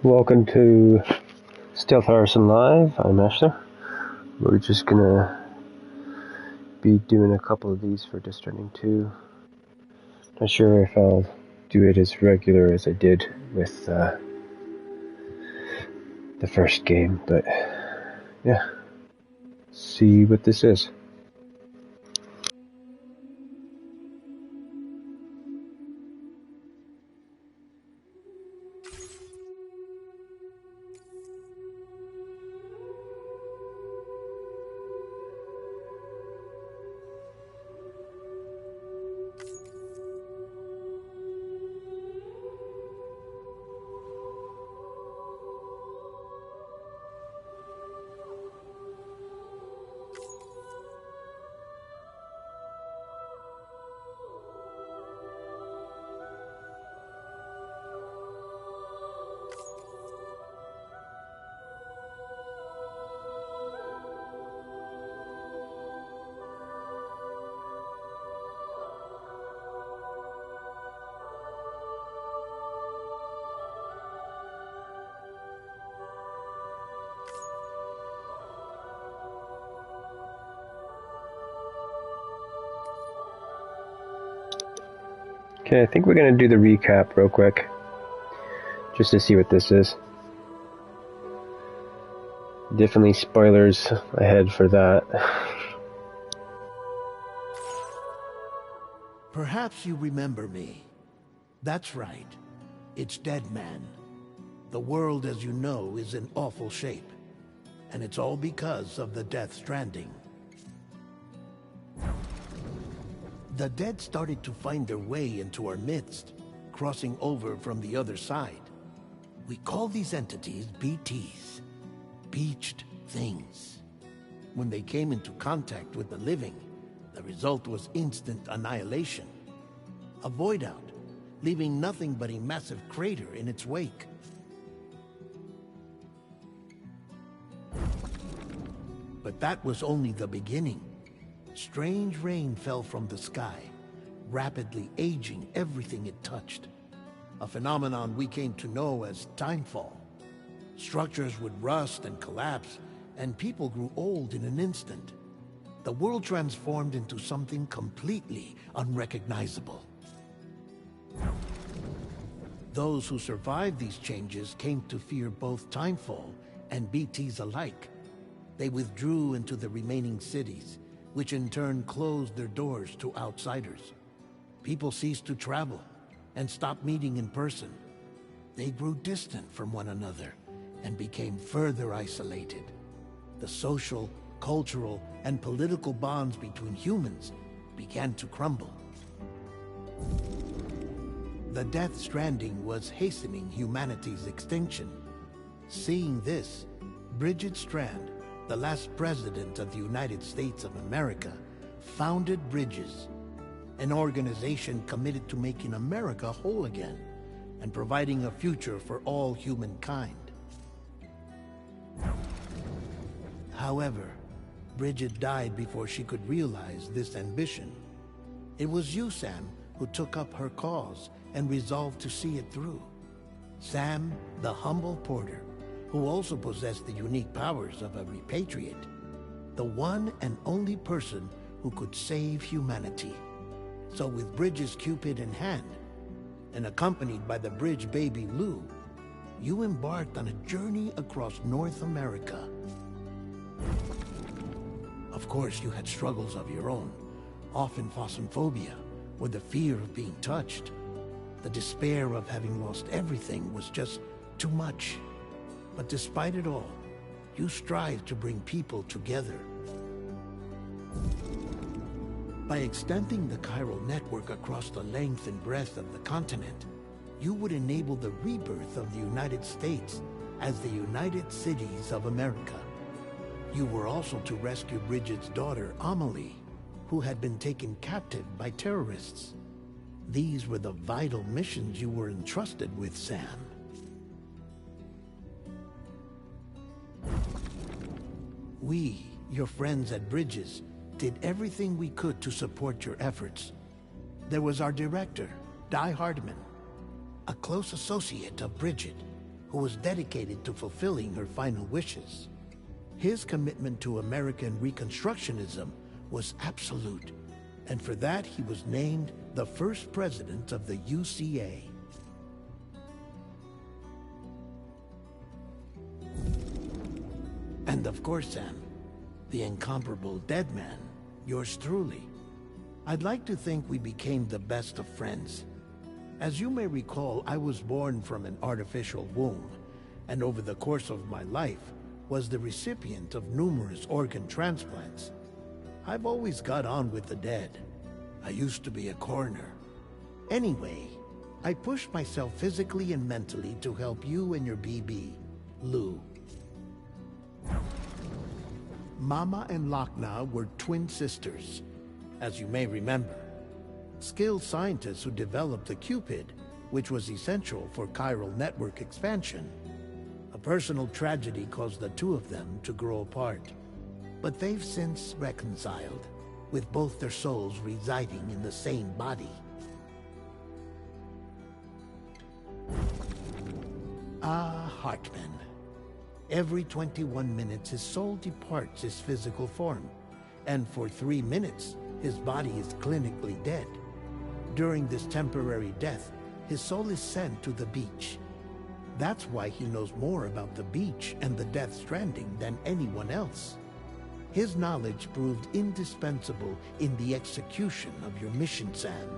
Welcome to Stealth Artisan Live. I'm ASHLER. We're just gonna be doing a couple of these for Stranding 2. Not sure if I'll do it as regular as I did with the first game, but yeah, see what this is. Okay, I think we're gonna do the recap real quick, just to see what this is. Definitely spoilers ahead for that. Perhaps you remember me. That's right. It's Dead Man. The world, as you know, is in awful shape. And it's all because of the Death Stranding. The dead started to find their way into our midst, crossing over from the other side. We call these entities BTs, Beached Things. When they came into contact with the living, the result was instant annihilation. A void out, leaving nothing but a massive crater in its wake. But that was only the beginning. Strange rain fell from the sky, rapidly aging everything it touched. A phenomenon we came to know as timefall. Structures would rust and collapse, and people grew old in an instant. The world transformed into something completely unrecognizable. Those who survived these changes came to fear both timefall and BTs alike. They withdrew into the remaining cities, which in turn closed their doors to outsiders. People ceased to travel and stopped meeting in person. They grew distant from one another and became further isolated. The social, cultural, and political bonds between humans began to crumble. The Death Stranding was hastening humanity's extinction. Seeing this, Bridget Strand, the last president of the United States of America, founded Bridges, an organization committed to making America whole again and providing a future for all humankind. However, Bridget died before she could realize this ambition. It was you, Sam, who took up her cause and resolved to see it through. Sam, the humble porter, who also possessed the unique powers of a repatriate, the one and only person who could save humanity. So with Bridges' Cupid in hand, and accompanied by the bridge baby Lou, you embarked on a journey across North America. Of course, you had struggles of your own, often phasmophobia, or the fear of being touched. The despair of having lost everything was just too much. But despite it all, you strive to bring people together. By extending the chiral network across the length and breadth of the continent, you would enable the rebirth of the United States as the United Cities of America. You were also to rescue Bridget's daughter, Amelie, who had been taken captive by terrorists. These were the vital missions you were entrusted with, Sam. We, your friends at Bridges, did everything we could to support your efforts. There was our director, Di Hardman, a close associate of Bridget, who was dedicated to fulfilling her final wishes. His commitment to American Reconstructionism was absolute, and for that he was named the first president of the UCA. And of course, Sam, the incomparable Dead Man, yours truly. I'd like to think we became the best of friends. As you may recall, I was born from an artificial womb, and over the course of my life was the recipient of numerous organ transplants. I've always got on with the dead. I used to be a coroner. Anyway, I pushed myself physically and mentally to help you and your BB, Lou. Mama and Lochna were twin sisters, as you may remember. Skilled scientists who developed the Cupid, which was essential for chiral network expansion. A personal tragedy caused the two of them to grow apart, but they've since reconciled, with both their souls residing in the same body. Hartman. Every 21 minutes his soul departs his physical form, and for 3 minutes his body is clinically dead. During this temporary death, his soul is sent to the beach. That's why he knows more about the beach and the Death Stranding than anyone else. His knowledge proved indispensable in the execution of your mission, Sam.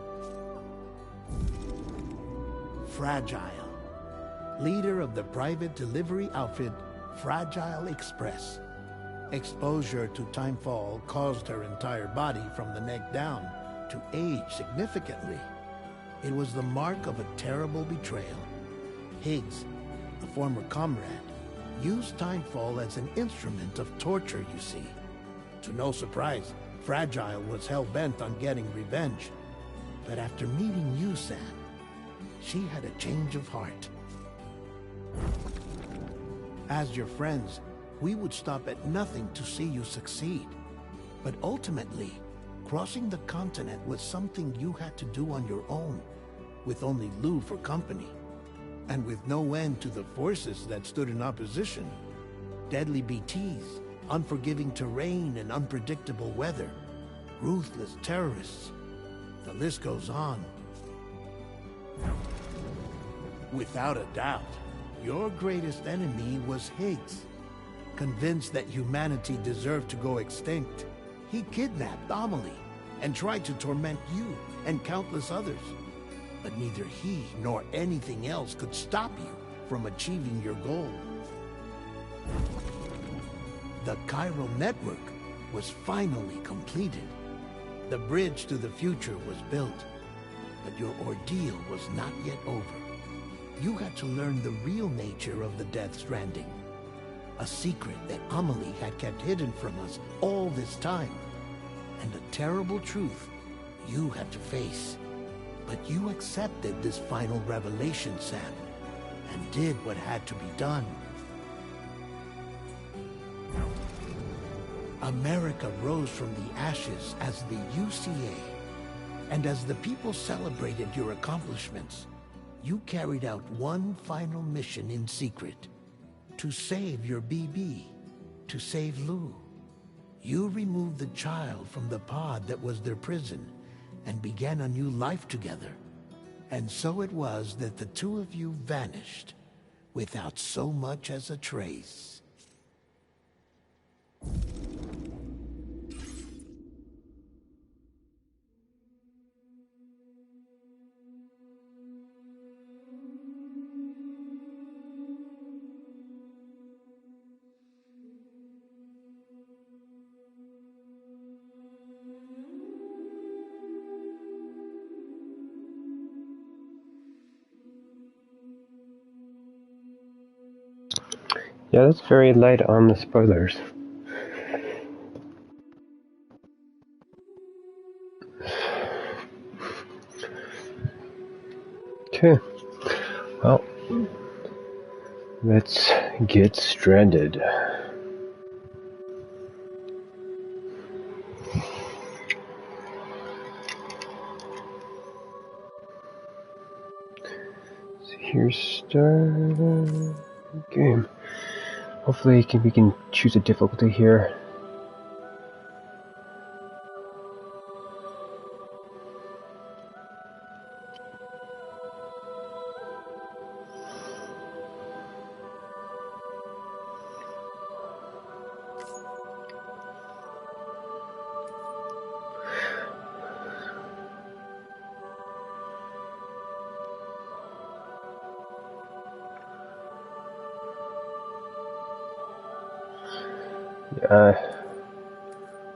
Fragile. Leader of the private delivery outfit Fragile Express. Exposure to timefall caused her entire body from the neck down to age significantly. It was the mark of a terrible betrayal. Higgs, a former comrade, used timefall as an instrument of torture, you see. To no surprise, Fragile was hell-bent on getting revenge. But after meeting you, Sam, she had a change of heart. As your friends, we would stop at nothing to see you succeed. But ultimately, crossing the continent was something you had to do on your own, with only Lou for company, and with no end to the forces that stood in opposition. Deadly BTs, unforgiving terrain and unpredictable weather, ruthless terrorists. The list goes on. Without a doubt, your greatest enemy was Higgs. Convinced that humanity deserved to go extinct, he kidnapped Amelie and tried to torment you and countless others. But neither he nor anything else could stop you from achieving your goal. The chiral network was finally completed. The bridge to the future was built, but your ordeal was not yet over. You had to learn the real nature of the Death Stranding, a secret that Amelie had kept hidden from us all this time, and a terrible truth you had to face. But you accepted this final revelation, Sam, and did what had to be done. America rose from the ashes as the UCA, and as the people celebrated your accomplishments, you carried out one final mission in secret, to save your BB, to save Lou. You removed the child from the pod that was their prison and began a new life together. And so it was that the two of you vanished without so much as a trace. Yeah, that's very light on the spoilers. Okay, well, let's get stranded. Here's start game. Hopefully we can choose a difficulty here.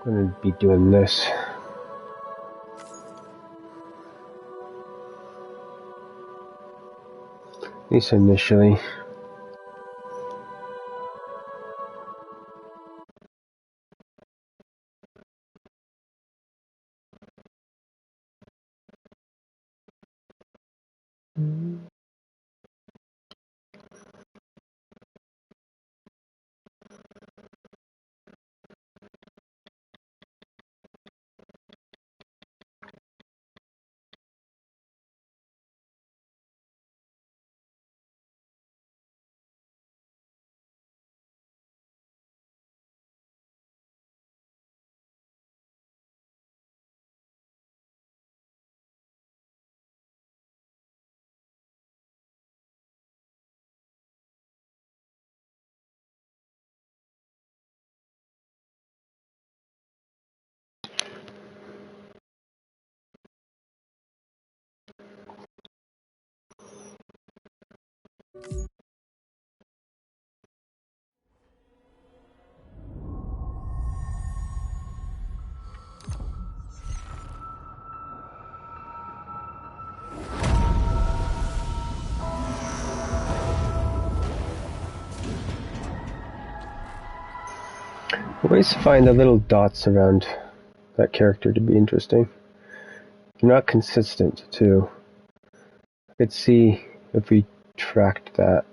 I'm going to be doing this. At least initially. I always find the little dots around that character to be interesting. They're not consistent, too. I could see if we tracked that.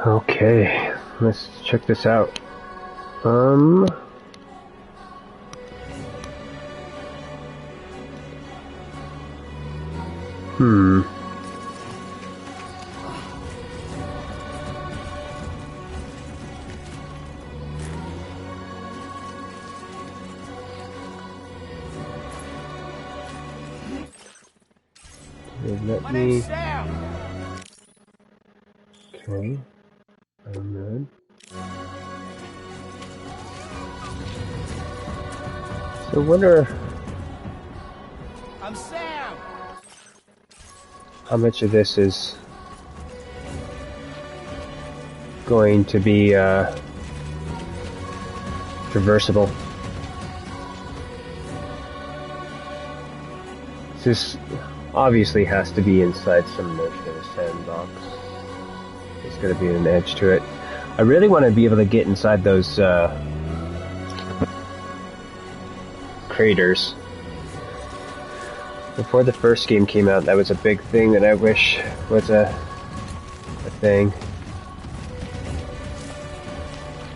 Okay, let's check this out. Let me. Okay, I'm good. So, wonder I'm Sam. how much of this is going to be traversable. This obviously has to be inside some notion of a sandbox. There's going to be an edge to it. I really want to be able to get inside those craters. Before the first game came out, that was a big thing that I wish was a thing.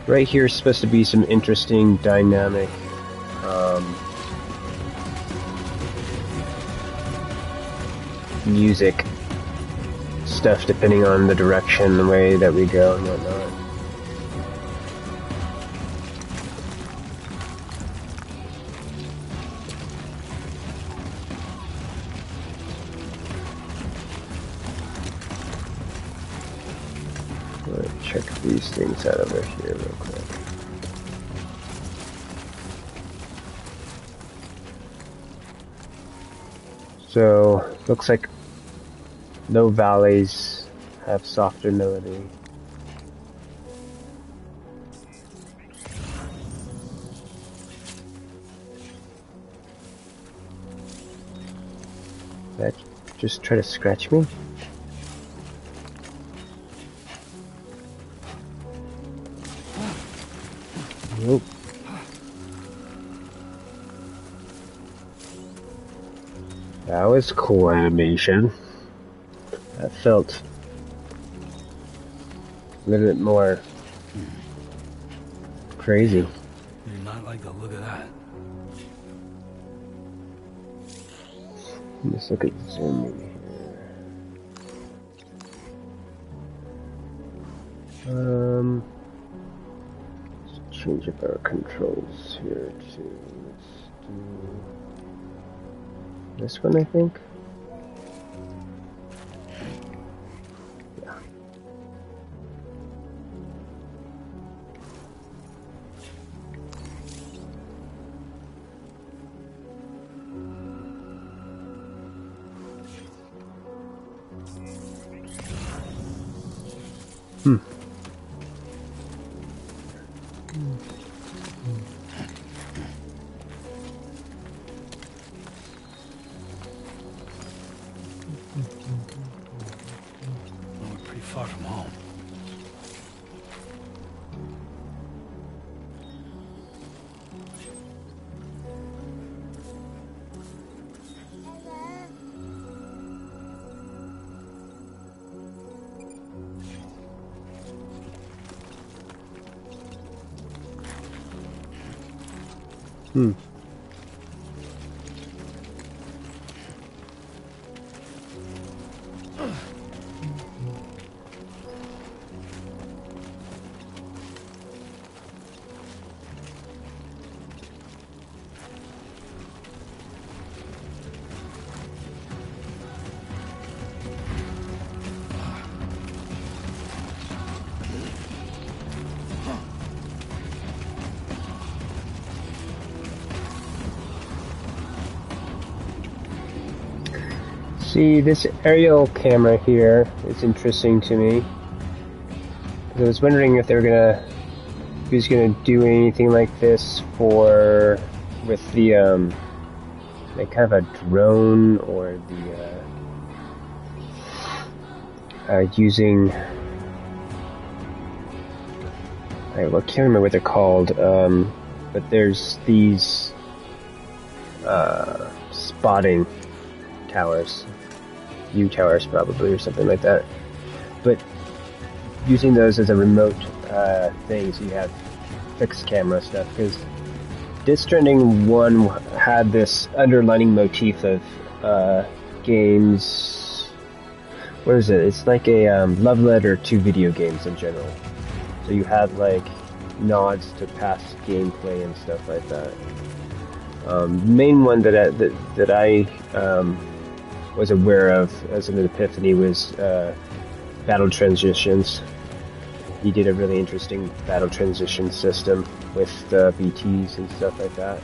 Right here is supposed to be some interesting dynamic music stuff depending on the direction, the way that we go and whatnot. Let's check these things out over here real quick. So, looks like low valleys have softer melody. That just try to scratch me? Nope. That was cool animation. That felt a little bit more crazy. You not like the look of that. Let's look at zooming here. Let's change up our controls here too. Let's do this one, I think. Yeah. Well, we're pretty far from home. See, this aerial camera here is interesting to me. I was wondering if he was gonna do anything like this with the like kind of a drone or the using. I can't remember what they're called, but there's these spotting towers. U-towers probably, or something like that. But using those as a remote thing, so you have fixed camera stuff. Because Death Stranding 1 had this underlining motif of games. What is it? It's like a love letter to video games in general. So you have like nods to past gameplay and stuff like that. The main one that I was aware of as an epiphany was battle transitions. He did a really interesting battle transition system with the BTs and stuff like that.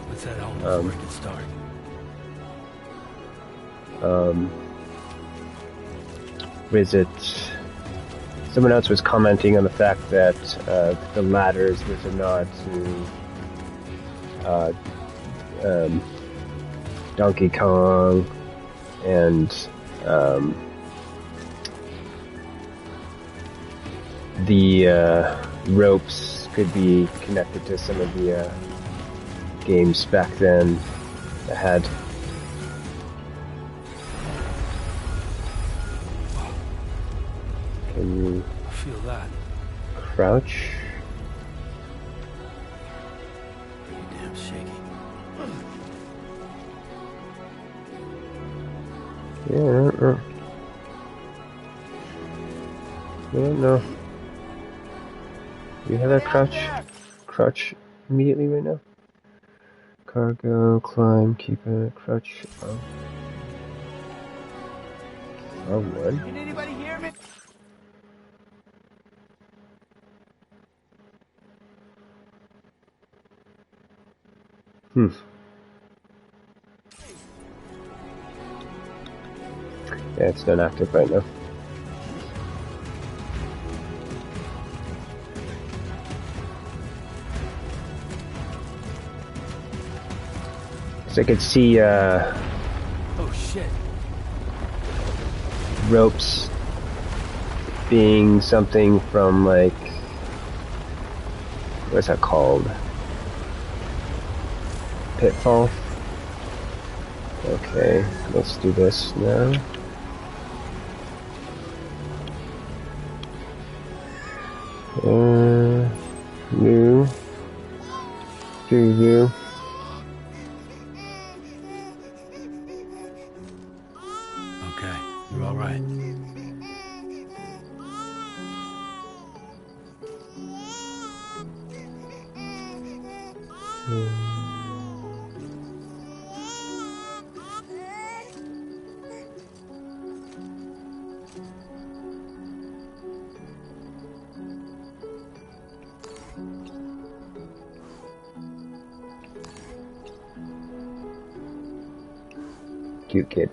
Let's head home before it gets dark. Was it? Someone else was commenting on the fact that the ladders was a nod to Donkey Kong and the ropes could be connected to some of the games back then that had. Can you feel that? Crouch? Pretty damn shaky. Yeah, I don't know. Do you have that crouch? Crouch immediately right now? Cargo, climb, keep it, crouch. Oh. Oh, one. Can anybody hear me? Yeah, it's not active right now. So I could see Oh shit. ropes being something from like, what's that called? Pitfall? Okay, let's do this now. New. Preview. Okay, you're all right. Cute kid.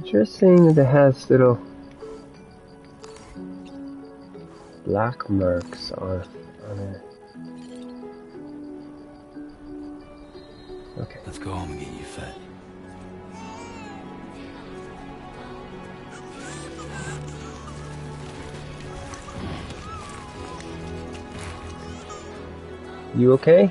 Interesting that it has little black marks on it. Okay. Let's go home and get you fed. You okay?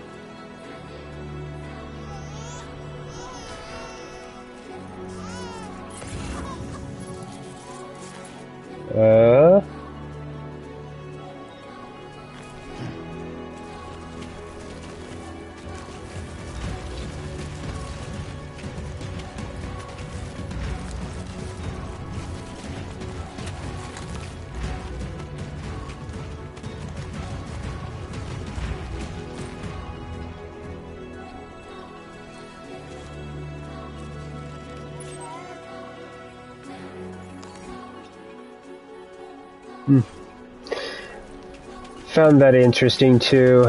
Found that interesting too.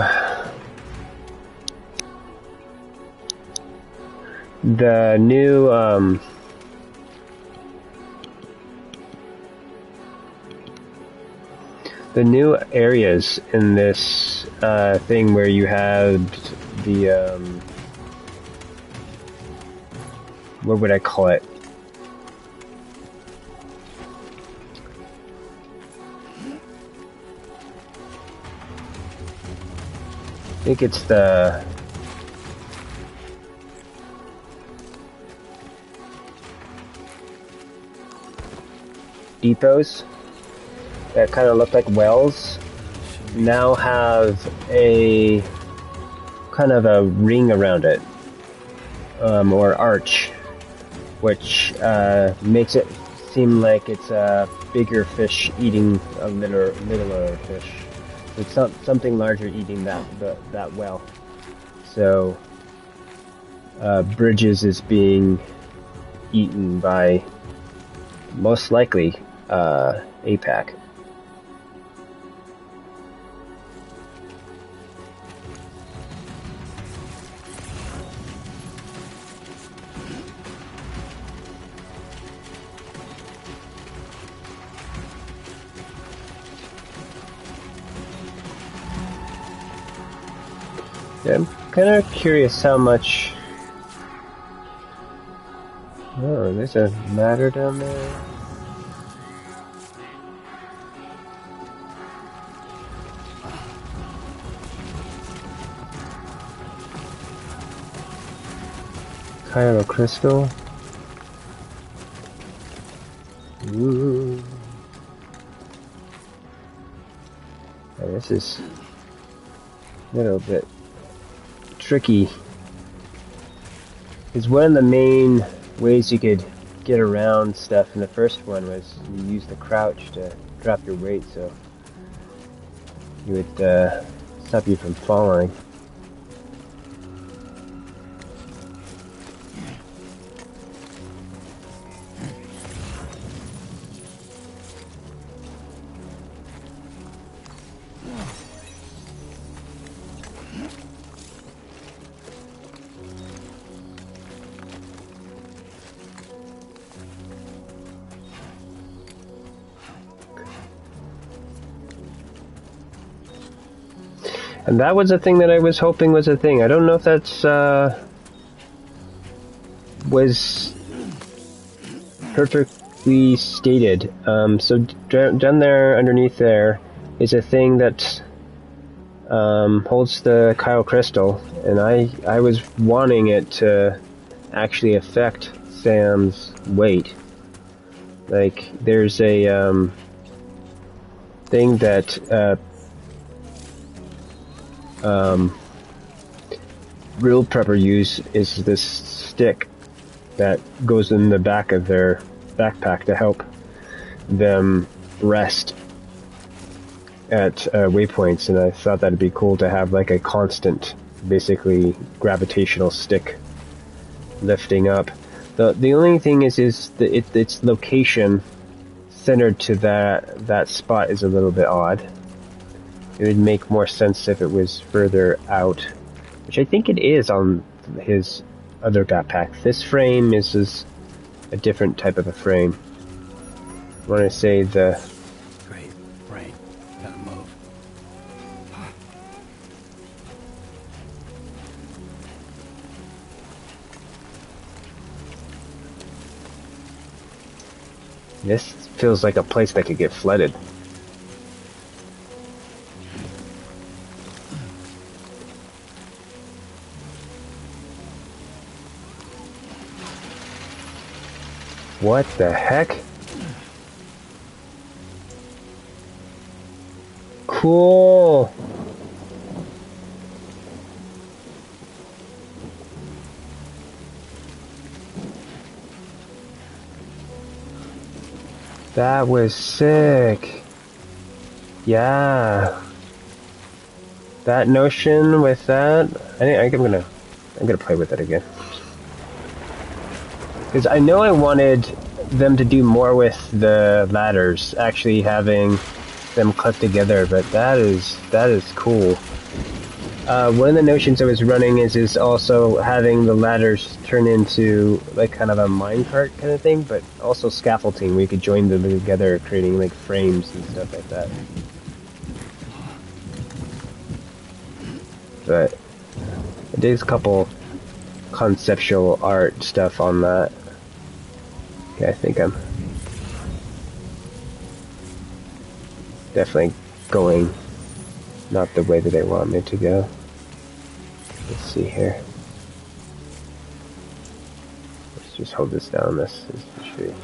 The new areas in this thing where you had the what would I call it? I think it's the depots that kind of look like wells now have a kind of a ring around it, or arch, which makes it seem like it's a bigger fish eating a littler fish. It's not something larger eating that well. So Bridges is being eaten by most likely APAC. Yeah, I'm kind of curious how much. Oh, there's a ladder down there. Kylo crystal. Ooh. Yeah, this is a little bit tricky. Because one of the main ways you could get around stuff in the first one was you use the crouch to drop your weight, so you would stop you from falling. And that was a thing that I was hoping was a thing. I don't know if that's was perfectly stated. So down there, underneath there, is a thing that holds the Kyle crystal, and I was wanting it to actually affect Sam's weight. Like, there's a thing that real prepper use is this stick that goes in the back of their backpack to help them rest at waypoints, and I thought that'd be cool to have like a constant, basically gravitational stick lifting up. The only thing is its location centered to that spot is a little bit odd. It would make more sense if it was further out, which I think it is on his other backpack. This frame is a different type of a frame. I want to say the... Great. Right. Gotta move. This feels like a place that could get flooded. What the heck? Cool. That was sick. Yeah. That notion with that, I'm gonna play with it again. Because I know I wanted them to do more with the ladders, actually having them click together, but that is cool. One of the notions I was running is also having the ladders turn into like kind of a minecart kind of thing, but also scaffolding where you could join them together, creating like frames and stuff like that. But I did a couple conceptual art stuff on that. Okay, I think I'm definitely going not the way that I want me to go. Let's see here. Let's just hold this down. This is the tree.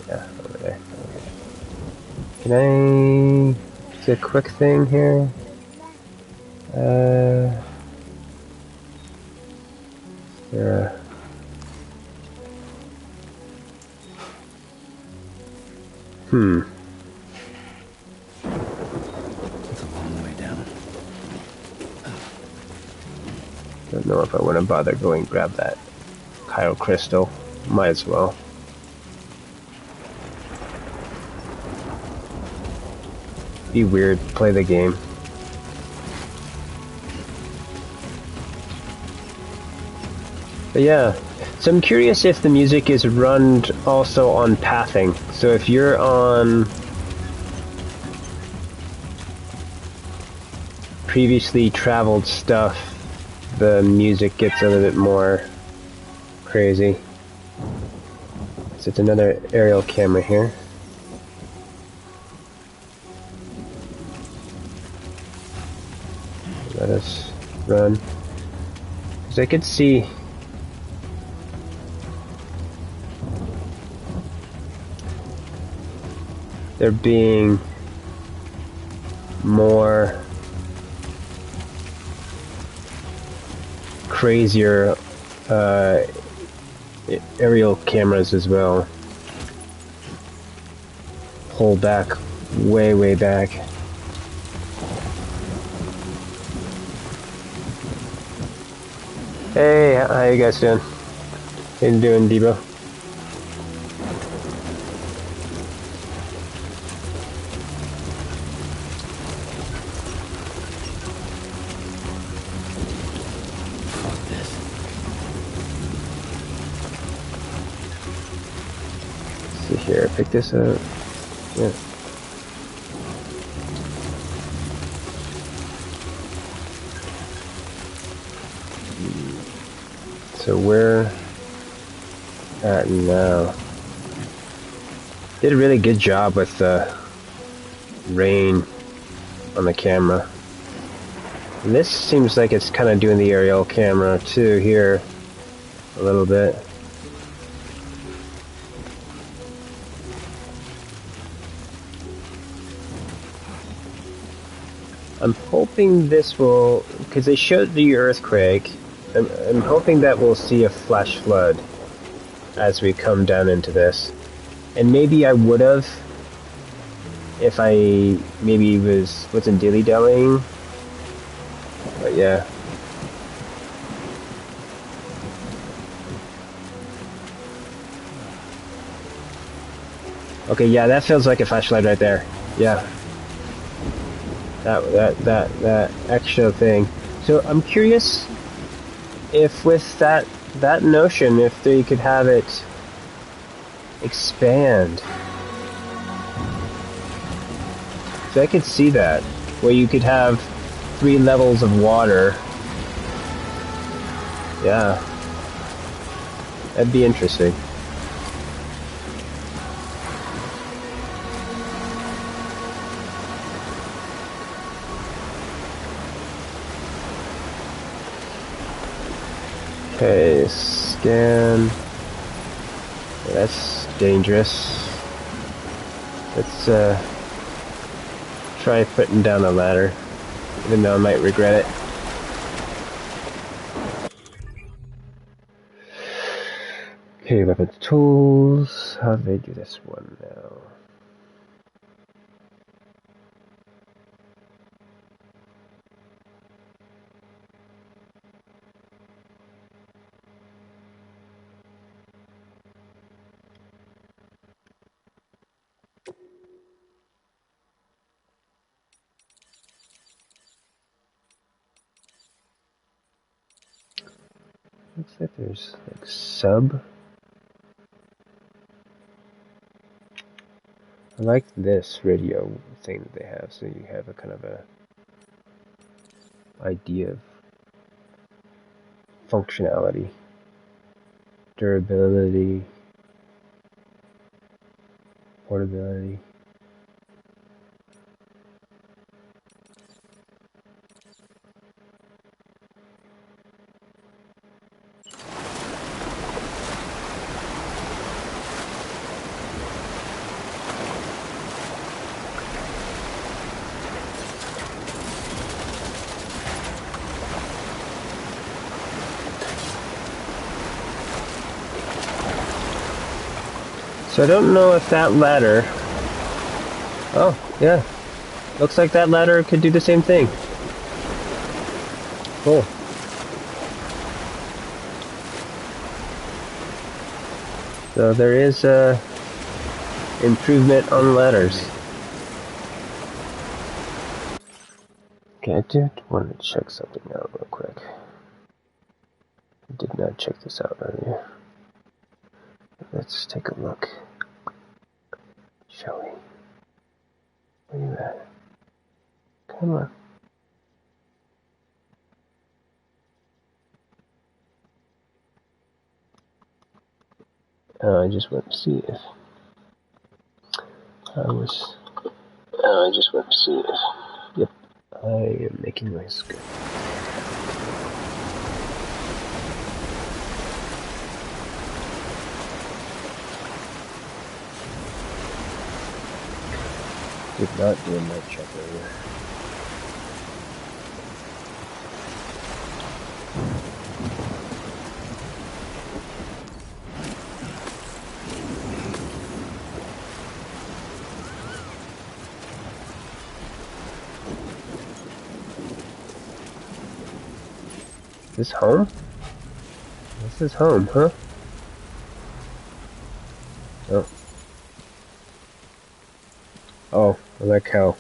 Yeah, over there. Okay. Can I do a quick thing here? Yeah. It's a long way down. Don't know if I want to bother going grab that Chiral Crystal. Might as well. Be weird. Play the game. But yeah. So I'm curious if the music is run also on pathing. So if you're on previously traveled stuff, the music gets a little bit more crazy. So it's another aerial camera here. Let us run. Because I could see there being more crazier aerial cameras as well. Pull back, way back. Hey, how you guys doing? How you doing, Debo? Let's see here, pick this up. Yeah. So we're at now. Did a really good job with the rain on the camera. And this seems like it's kind of doing the aerial camera too here a little bit. I'm hoping this will, because they showed the earthquake, I'm hoping that we'll see a flash flood as we come down into this. And maybe I would have if I maybe wasn't dilly-dallying. But yeah. Okay, yeah, that feels like a flashlight right there. Yeah. That extra thing. So I'm curious if with that notion, if they could have it expand. So I could see that, where you could have 3 levels of water. Yeah. That'd be interesting. Okay, scan. Yeah, that's dangerous. Let's try putting down a ladder, even though I might regret it. Okay, weapons, tools. How do they do this one now? Looks like there's like sub. I like this radio thing that they have, so you have a kind of a idea of functionality, durability, portability. So I don't know if that ladder... Oh, yeah. Looks like that ladder could do the same thing. Cool. So there is improvement on ladders. Okay, I did want to check something out real quick. I did not check this out earlier. Let's take a look. Shall we? Where you at? Come on. I just went to see if I just went to see if... Yep, I am making noise. Good. Did not do a night check earlier. Is this home? This is home, huh? Oh. Oh, I like how.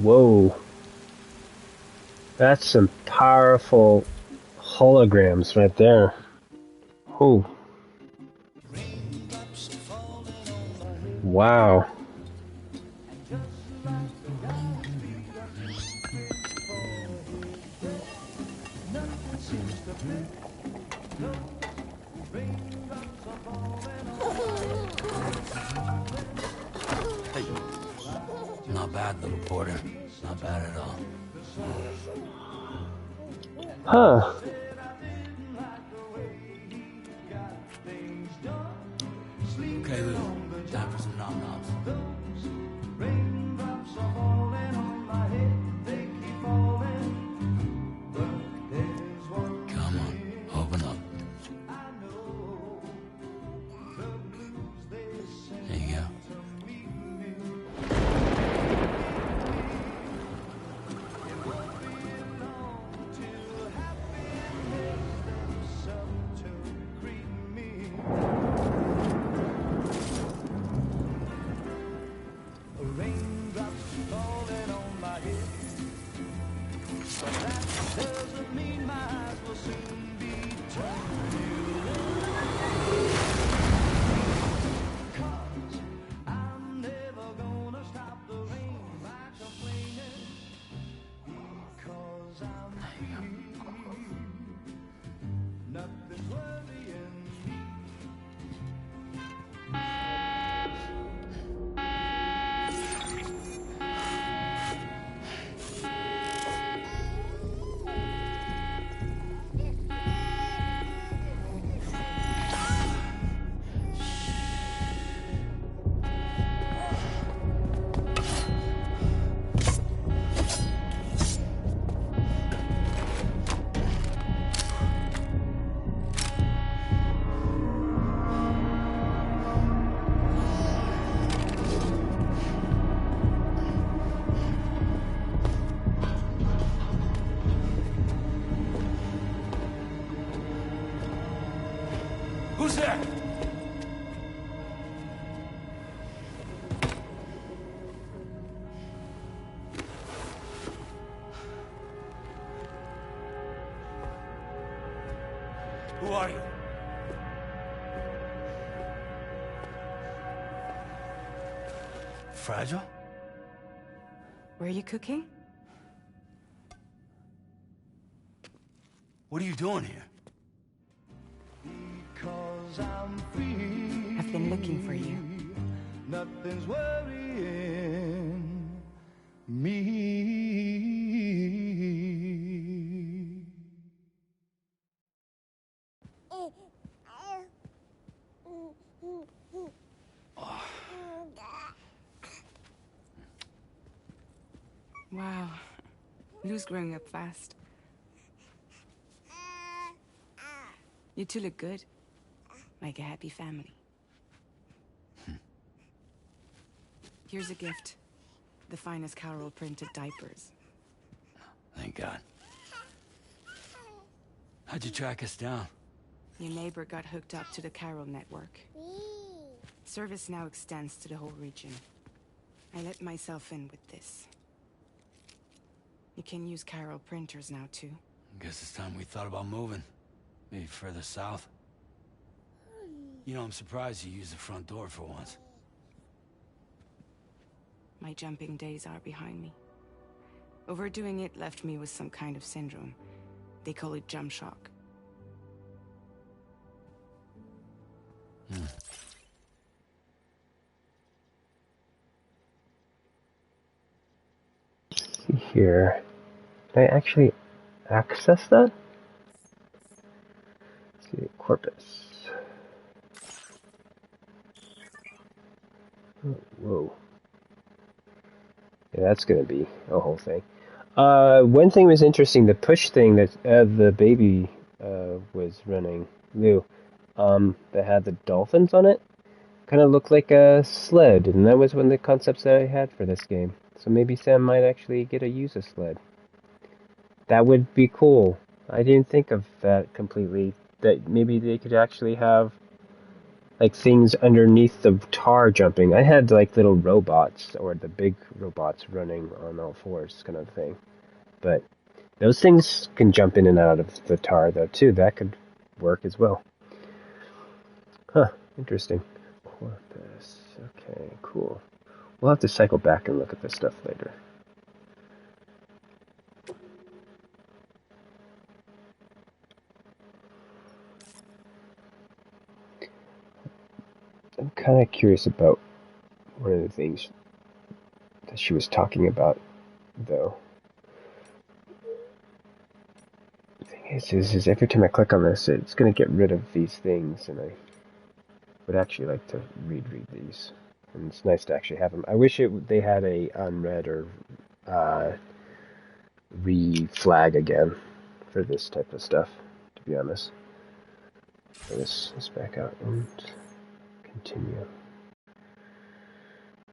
Whoa. That's some powerful holograms right there. Oh. Wow. Not bad, little porter. Not bad at all. Huh. Okay, Lou. Time for some nom-noms. Come on, open up. There you go. Who's there? Who are you? Fragile? Were you cooking? What are you doing here? I've been looking for you. Nothing's worrying me. Wow. Lou's growing up fast. You two look good. Like a happy family. Here's a gift. The finest Carol printed diapers. Thank God. How'd you track us down? Your neighbor got hooked up to the Carol network. Service now extends to the whole region. I let myself in with this. You can use Carol printers now too. Guess it's time we thought about moving. Maybe further south. You know, I'm surprised you used the front door for once. My jumping days are behind me. Overdoing it left me with some kind of syndrome. They call it jump shock. Here. Can I actually access that? Let's see, corpus. Oh, whoa. Yeah, that's gonna be a whole thing. One thing was interesting, the push thing that the baby was running, Lou, that had the dolphins on it, kind of looked like a sled, and that was one of the concepts that I had for this game. So maybe Sam might actually get to use a sled. That would be cool. I didn't think of that completely. That maybe they could actually have like things underneath the tar jumping. I had like little robots or the big robots running on all fours kind of thing. But those things can jump in and out of the tar though too. That could work as well. Huh, interesting. Corpus. Okay, cool. We'll have to cycle back and look at this stuff later. I'm kind of curious about one of the things that she was talking about, though. The thing is every time I click on this, it's going to get rid of these things, and I would actually like to read these. And it's nice to actually have them. I wish they had a unread or re-flag again for this type of stuff, to be honest. So let's back out and continue.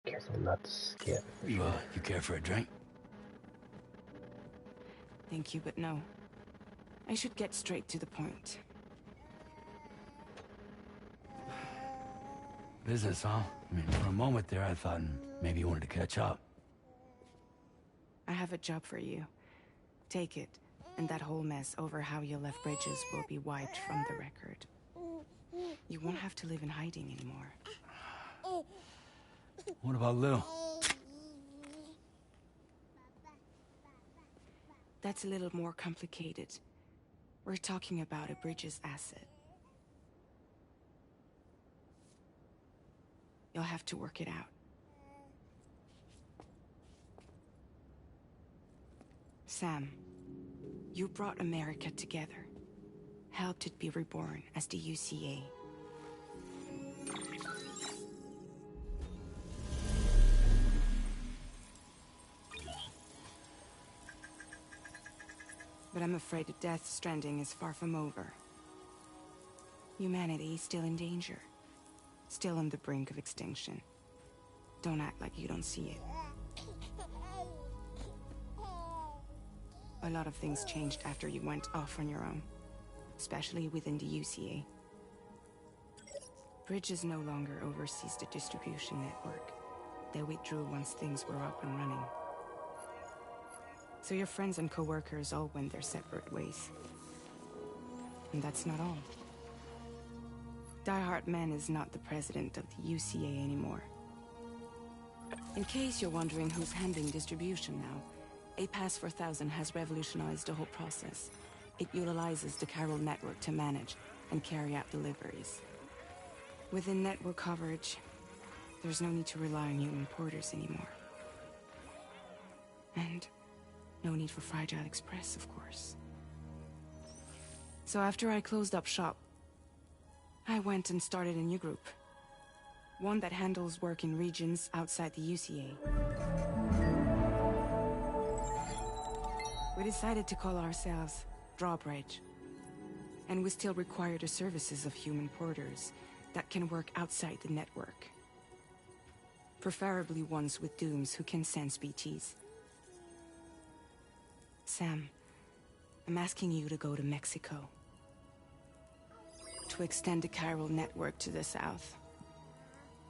Careful not to skip. You care for a drink? Thank you, but no. I should get straight to the point. Business, huh? I mean, for a moment there, I thought maybe you wanted to catch up. I have a job for you. Take it, and that whole mess over how you left Bridges will be wiped from the record. You won't have to live in hiding anymore. What about Lou? That's a little more complicated. We're talking about a Bridges asset. You'll have to work it out. Sam, you brought America together. Helped it be reborn as the UCA. But I'm afraid the death Stranding is far from over. Humanity is still in danger. Still on the brink of extinction. Don't act like you don't see it. A lot of things changed after you went off on your own. Especially within the UCA. Bridges no longer oversees the distribution network. They withdrew once things were up and running. So your friends and co-workers all went their separate ways. And that's not all. Die Hartman is not the president of the UCA anymore. In case you're wondering who's handling distribution now, A Pass 4000 has revolutionized the whole process. It utilizes the chiral network to manage and carry out deliveries. Within network coverage, there's no need to rely on human porters anymore. And no need for Fragile Express, of course. So after I closed up shop, I went and started a new group. One that handles work in regions outside the UCA. We decided to call ourselves Drawbridge. And we still require the services of human porters that can work outside the network. Preferably ones with dooms who can sense BTs. Sam, I'm asking you to go to Mexico. To extend the chiral network to the south.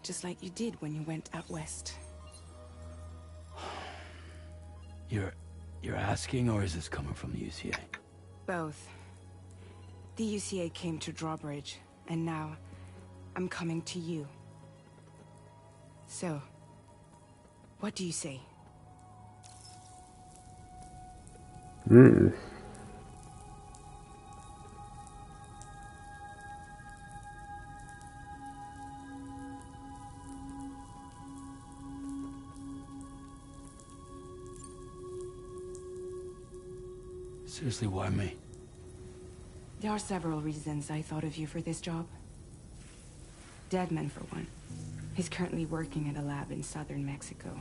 Just like you did when you went out west. You're asking, or is this coming from the UCA? Both. The UCA came to Drawbridge, and now I'm coming to you. So, what do you say? Seriously, why me? There are several reasons I thought of you for this job. Deadman, for one. He's currently working at a lab in southern Mexico.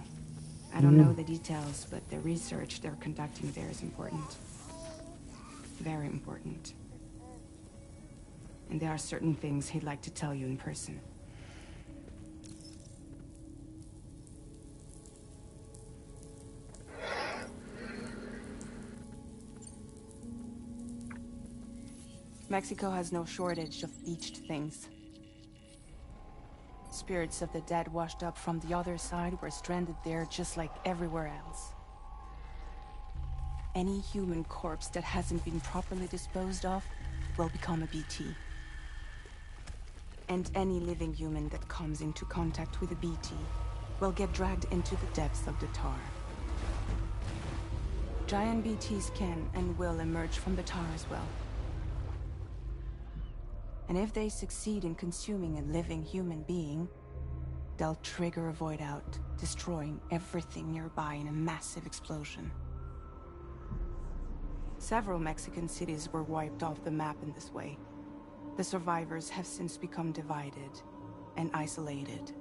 I don't know the details, but the research they're conducting there is important. Very important. And there are certain things he'd like to tell you in person. Mexico has no shortage of beached things. Spirits of the dead washed up from the other side were stranded there just like everywhere else. Any human corpse that hasn't been properly disposed of will become a BT. And any living human that comes into contact with a BT will get dragged into the depths of the tar. Giant BTs can and will emerge from the tar as well. And if they succeed in consuming a living human being, they'll trigger a void out, destroying everything nearby in a massive explosion. Several Mexican cities were wiped off the map in this way. The survivors have since become divided and isolated.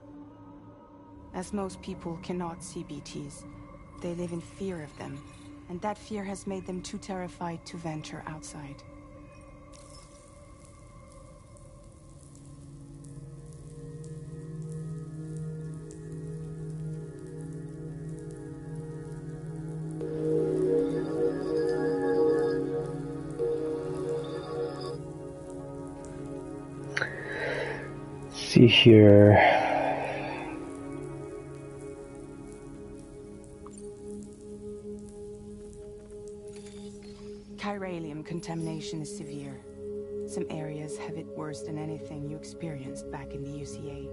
As most people cannot see BTs, they live in fear of them, and that fear has made them too terrified to venture outside. See here. Chiralium contamination is severe. Some areas have it worse than anything you experienced back in the UCA.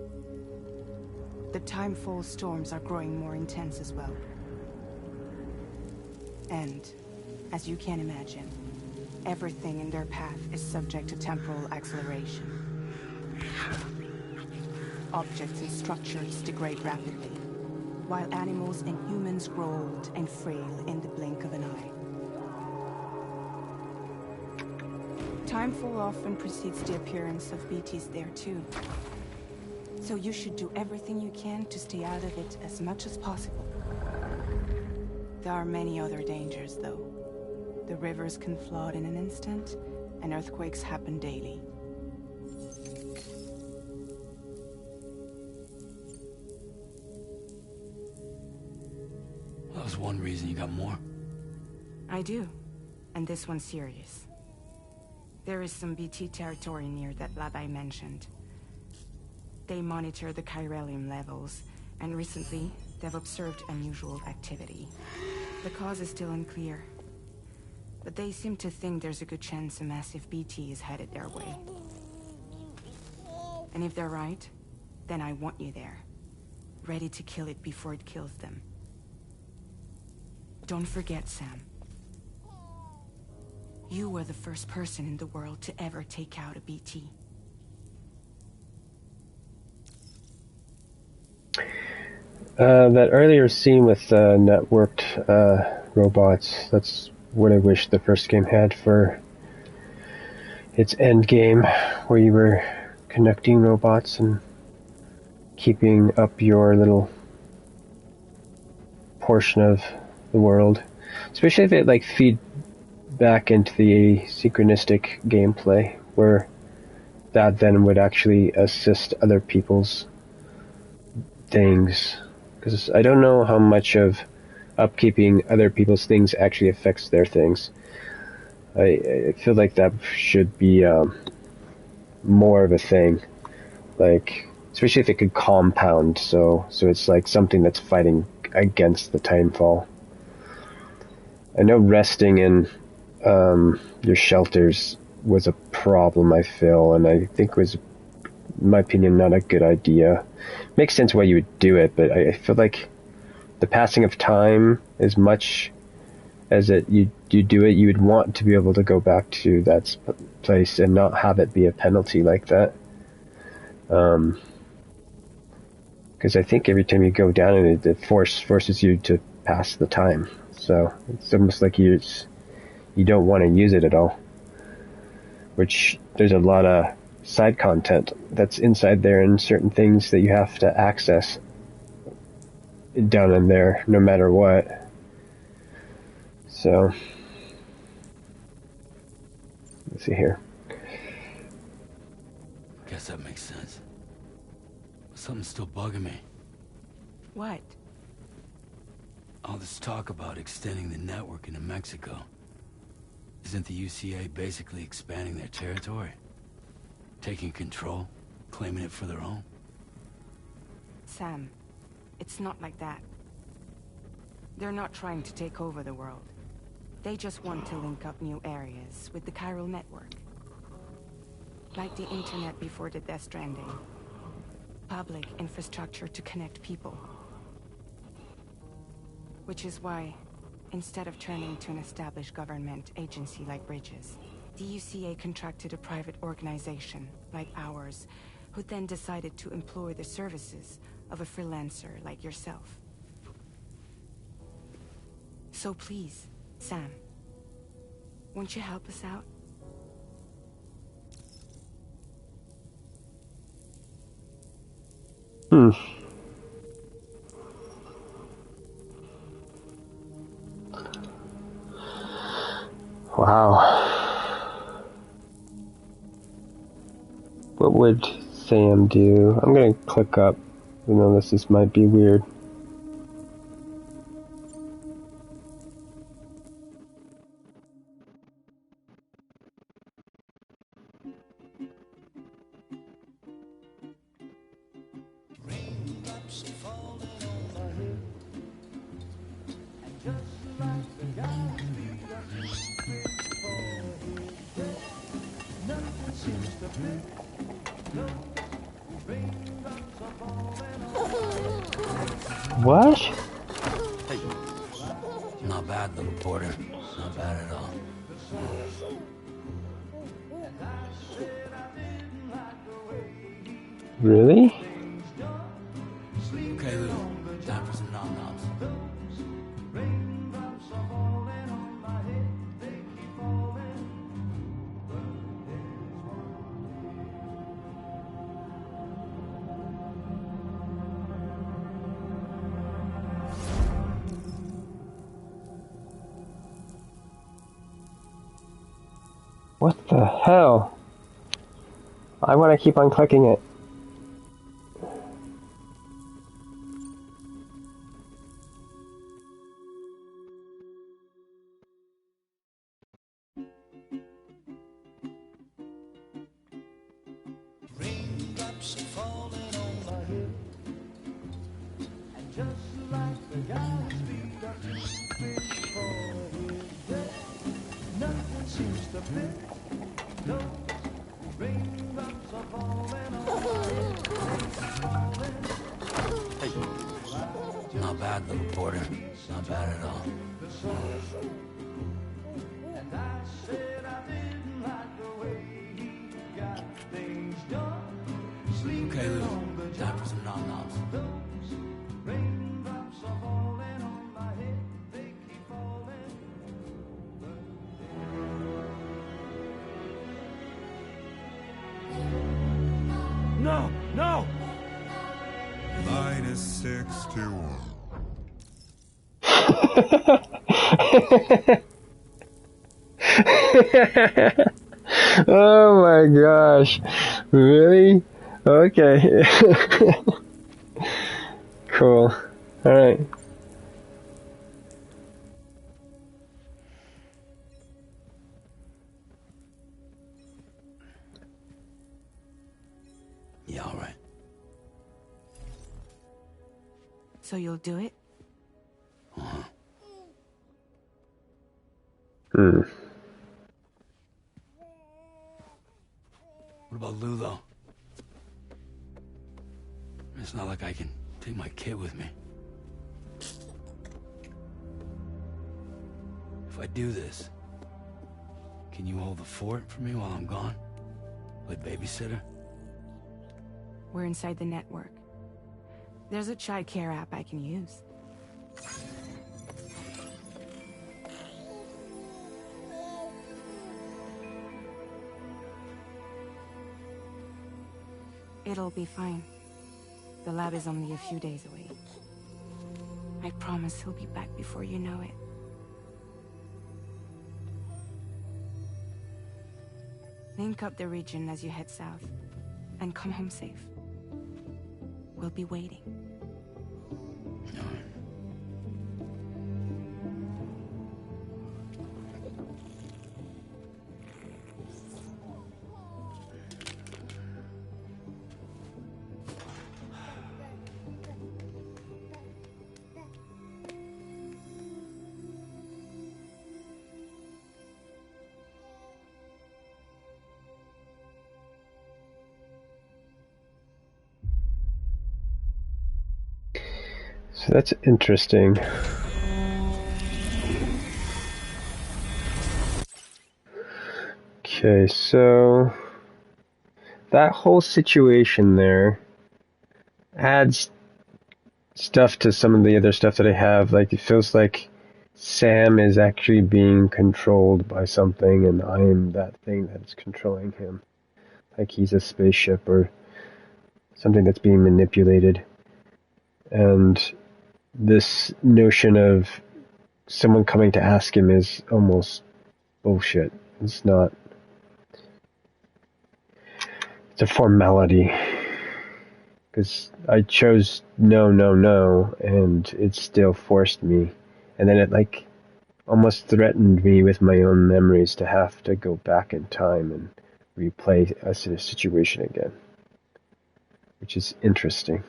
The timefall storms are growing more intense as well. And, as you can imagine, everything in their path is subject to temporal acceleration. Objects and structures degrade rapidly, while animals and humans grow old and frail in the blink of an eye. Timefall often precedes the appearance of BTs there too. So you should do everything you can to stay out of it as much as possible. There are many other dangers though. The rivers can flood in an instant, and earthquakes happen daily. That was one reason. You got more? I do, and this one's serious. There is some BT territory near that lab I mentioned. They monitor the chiralium levels, and recently, they've observed unusual activity. The cause is still unclear, But they seem to think there's a good chance a massive BT is headed their way. And if they're right, then I want you there, ready to kill it before it kills them. Don't forget, Sam. You were the first person in the world to ever take out a BT. That earlier scene with networked robots, that's what I wish the first game had for its end game, where you were connecting robots and keeping up your little portion of the world. Especially if it like feed back into the synchronistic gameplay, where that then would actually assist other people's things. Because I don't know how much of upkeeping other people's things actually affects their things. I feel like that should be more of a thing. Like, especially if it could compound, so it's like something that's fighting against the timefall. I know resting in your shelters was a problem, I feel, and I think was, in my opinion, not a good idea. Makes sense why you would do it, but I feel like the passing of time, as much as you do it, you would want to be able to go back to that place and not have it be a penalty like that. Because I think every time you go down in it forces you to pass the time. So it's almost like you don't want to use it at all. Which there's a lot of side content that's inside there and certain things that you have to access down in there no matter what. So let's see here. Guess that makes sense. Something's still bugging me. What? All this talk about extending the network into Mexico. Isn't the UCA basically expanding their territory? Taking control, claiming it for their own? Sam, it's not like that. They're not trying to take over the world. They just want to link up new areas with the chiral network. Like the internet before the Death Stranding. Public infrastructure to connect people. Which is why, instead of turning to an established government agency like Bridges, the UCA contracted a private organization like ours, who then decided to employ the services of a freelancer like yourself. So please, Sam, won't you help us out? Wow. What would Sam do? I'm gonna click up. I know this might be weird. What? Hey. Not bad, little porter. Not bad at all. Really? Okay, Lou. Time for some nom-noms. What the hell? I want to keep on clicking it. Raindrops are falling on my head, and just like the guy's feet are creeping for his bed, Not bad, little porter. Not bad at all. And I said I didn't like the way he got things done. Okay, Lou. Time for some nom-noms. Those raindrops are falling on my head. They keep falling. No! No! -61. Oh my gosh. Really? Okay. Cool. Alright. Yeah, all right. So you'll do it? Hmm. What about Lou, though? It's not like I can take my kid with me. If I do this, can you hold the fort for me while I'm gone? Play babysitter? We're inside the network. There's a child care app I can use. It'll be fine. The lab is only a few days away. I promise he'll be back before you know it. Link up the region as you head south, and come home safe. We'll be waiting. All right. So that's interesting. Okay, so that whole situation there adds stuff to some of the other stuff that I have. Like, it feels like Sam is actually being controlled by something, and I am that thing that's controlling him. Like he's a spaceship or something that's being manipulated. And this notion of someone coming to ask him is almost bullshit. It's not. It's a formality. Because I chose no, no, no, and it still forced me. And then it, like, almost threatened me with my own memories to have to go back in time and replay a situation again. Which is interesting.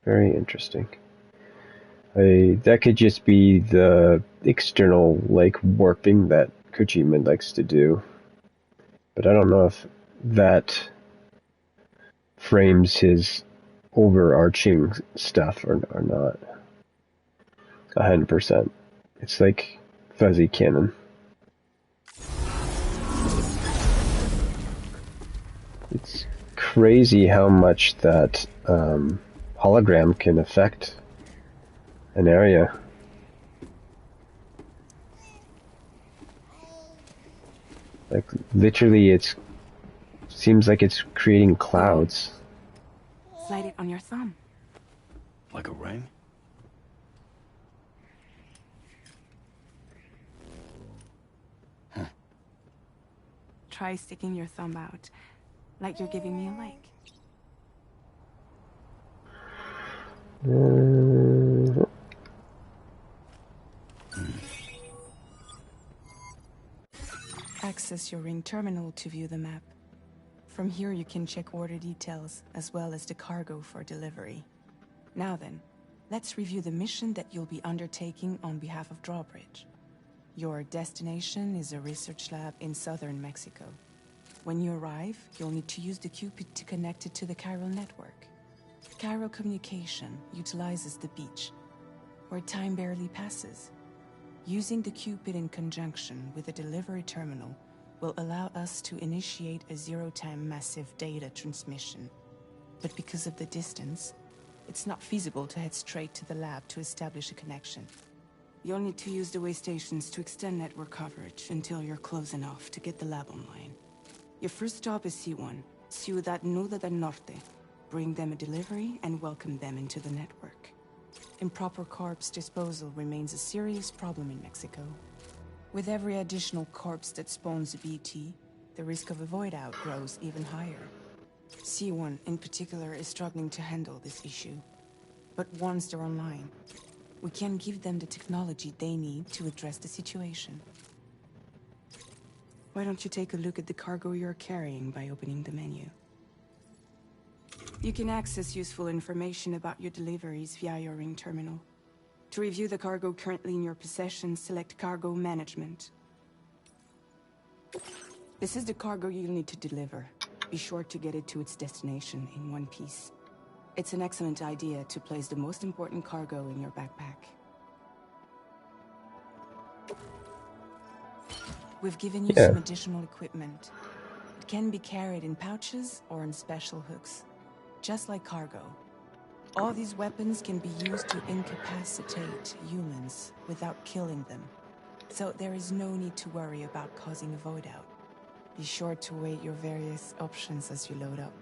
Very interesting. That could just be the external, like, warping that Kojima likes to do. But I don't know if that frames his overarching stuff or not. 100%. It's like fuzzy canon. It's crazy how much that hologram can affect an area. Like, literally, it seems like it's creating clouds. Slide it on your thumb. Like a ring? Huh. Try sticking your thumb out, like you're giving me a like. Access your ring terminal to view the map. From here you can check order details, as well as the cargo for delivery. Now then, let's review the mission that you'll be undertaking on behalf of Drawbridge. Your destination is a research lab in southern Mexico. When you arrive, you'll need to use the Cupid to connect it to the chiral network. Chiral communication utilizes the beach, where time barely passes. Using the Cupid in conjunction with a delivery terminal will allow us to initiate a zero-time massive data transmission. But because of the distance, it's not feasible to head straight to the lab to establish a connection. You'll need to use the way stations to extend network coverage until you're close enough to get the lab online. Your first stop is C1, Ciudad Nuda del Norte. Bring them a delivery and welcome them into the network. Improper corpse disposal remains a serious problem in Mexico. With every additional corpse that spawns a BT, the risk of a void out grows even higher. C1 in particular is struggling to handle this issue. But once they're online, we can give them the technology they need to address the situation. Why don't you take a look at the cargo you're carrying by opening the menu? You can access useful information about your deliveries via your ring terminal. To review the cargo currently in your possession, select Cargo Management. This is the cargo you'll need to deliver. Be sure to get it to its destination in one piece. It's an excellent idea to place the most important cargo in your backpack. We've given you some additional equipment. It can be carried in pouches or in special hooks, just like cargo. All these weapons can be used to incapacitate humans without killing them. So there is no need to worry about causing a void out. Be sure to weigh your various options as you load up.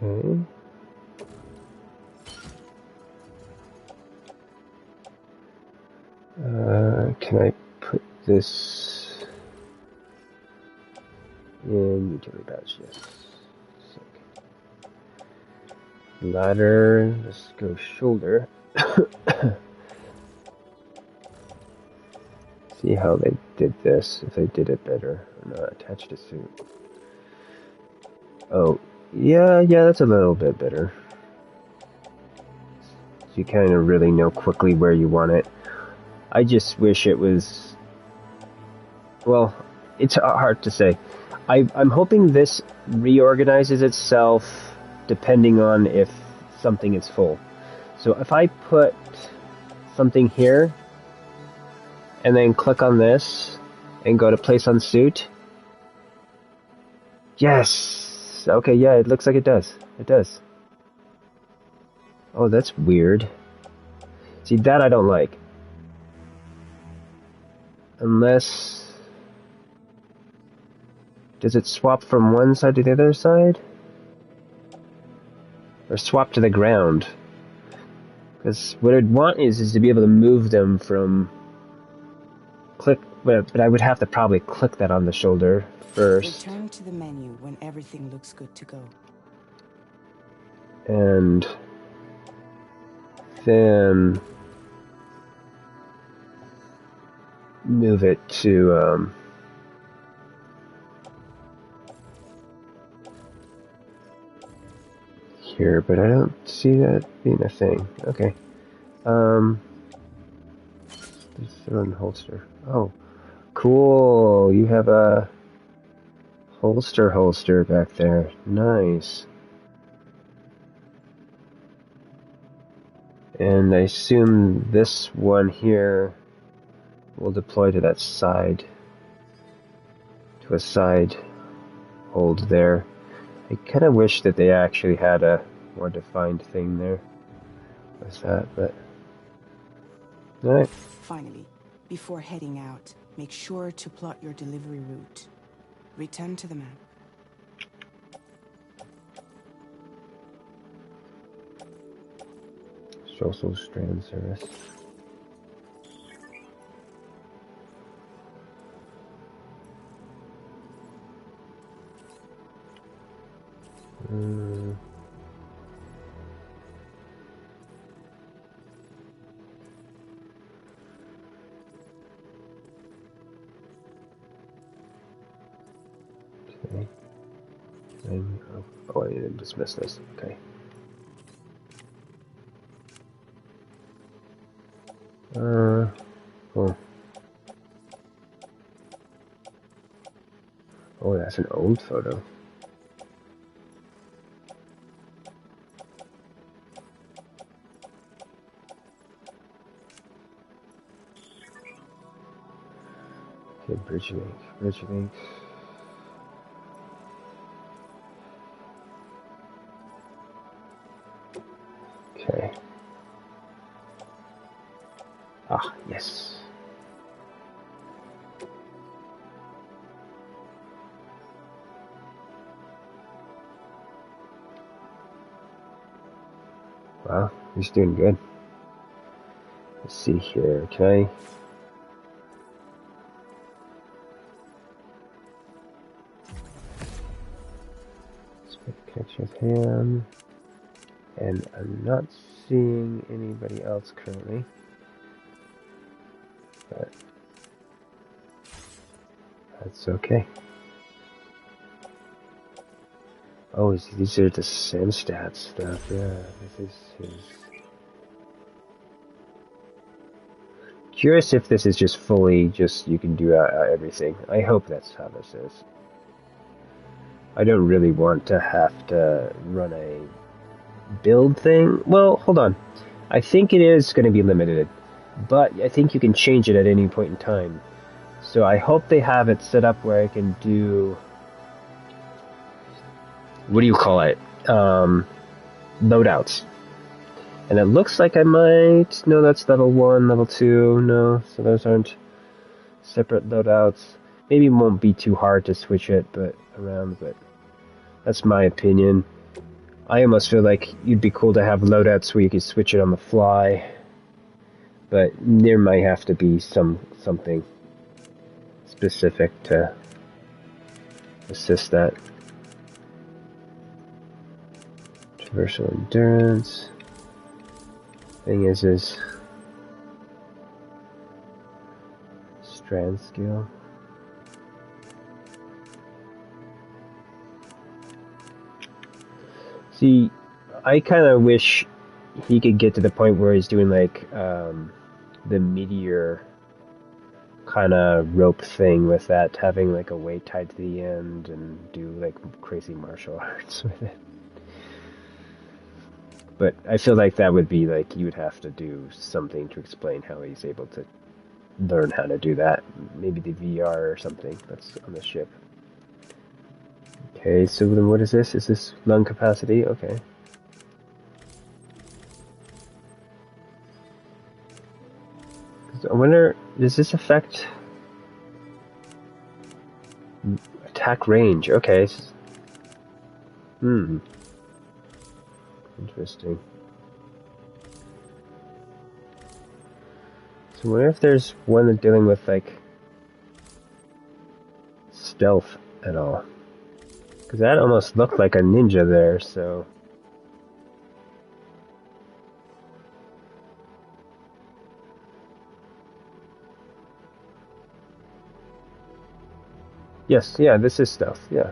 Okay. Can I put this in utility pouch? Yes. Sick. Ladder. Let's go shoulder. See how they did this, if they did it better or not. Attach to suit. Oh, yeah, that's a little bit better. So you kind of really know quickly where you want it. I just wish it was... Well, it's hard to say. I'm hoping this reorganizes itself depending on if something is full. So if I put something here, and then click on this, and go to place on suit. Yes! Okay, yeah, it looks like it does. It does. Oh, that's weird. See, that I don't like. Unless... Does it swap from one side to the other side? Or swap to the ground? Because what I'd want is to be able to move them from... Click, but I would have to probably click that on the shoulder first. Return to the menu when everything looks good to go. And then move it to here, but I don't see that being a thing. Okay. Just throw in holster. Oh, cool. You have a holster back there. Nice. And I assume this one here will deploy to that side. To a side hold there. I kind of wish that they actually had a more defined thing there. What's that? But alright. Finally, before heading out, make sure to plot your delivery route. Return to the map. Social strand service. Okay. Oh, I didn't dismiss this. Okay. Oh. Oh, that's an old photo. Okay, bridge link. Okay. Ah, yes. Wow, he's doing good. Let's see here. Can I? Let's make a connection with him. And I'm not seeing anybody else currently. But that's okay. Oh, these are the Samstat stuff. Yeah, this is his. Curious if this is just fully you can do everything. I hope that's how this is. I don't really want to have to run a build thing. Well, hold on. I think it is going to be limited, but I think you can change it at any point in time. So I hope they have it set up where I can do, what do you call it? Loadouts. And it looks like I might, no, that's level 1, level 2, no, so those aren't separate loadouts. Maybe it won't be too hard to switch it around, but that's my opinion. I almost feel like it'd be cool to have loadouts where you could switch it on the fly, but there might have to be something specific to assist that. Traversal endurance. Thing is strand skill. See, I kind of wish he could get to the point where he's doing like the meteor kind of rope thing with that, having like a weight tied to the end and do like crazy martial arts with it. But I feel like that would be like you would have to do something to explain how he's able to learn how to do that. Maybe the VR or something that's on the ship. Okay, so then what is this? Is this lung capacity? Okay. I wonder, does this affect attack range? Okay. Interesting. So I wonder if there's one that's dealing with like stealth at all. Because that almost looked like a ninja there, so. Yes, yeah, this is stealth, yeah.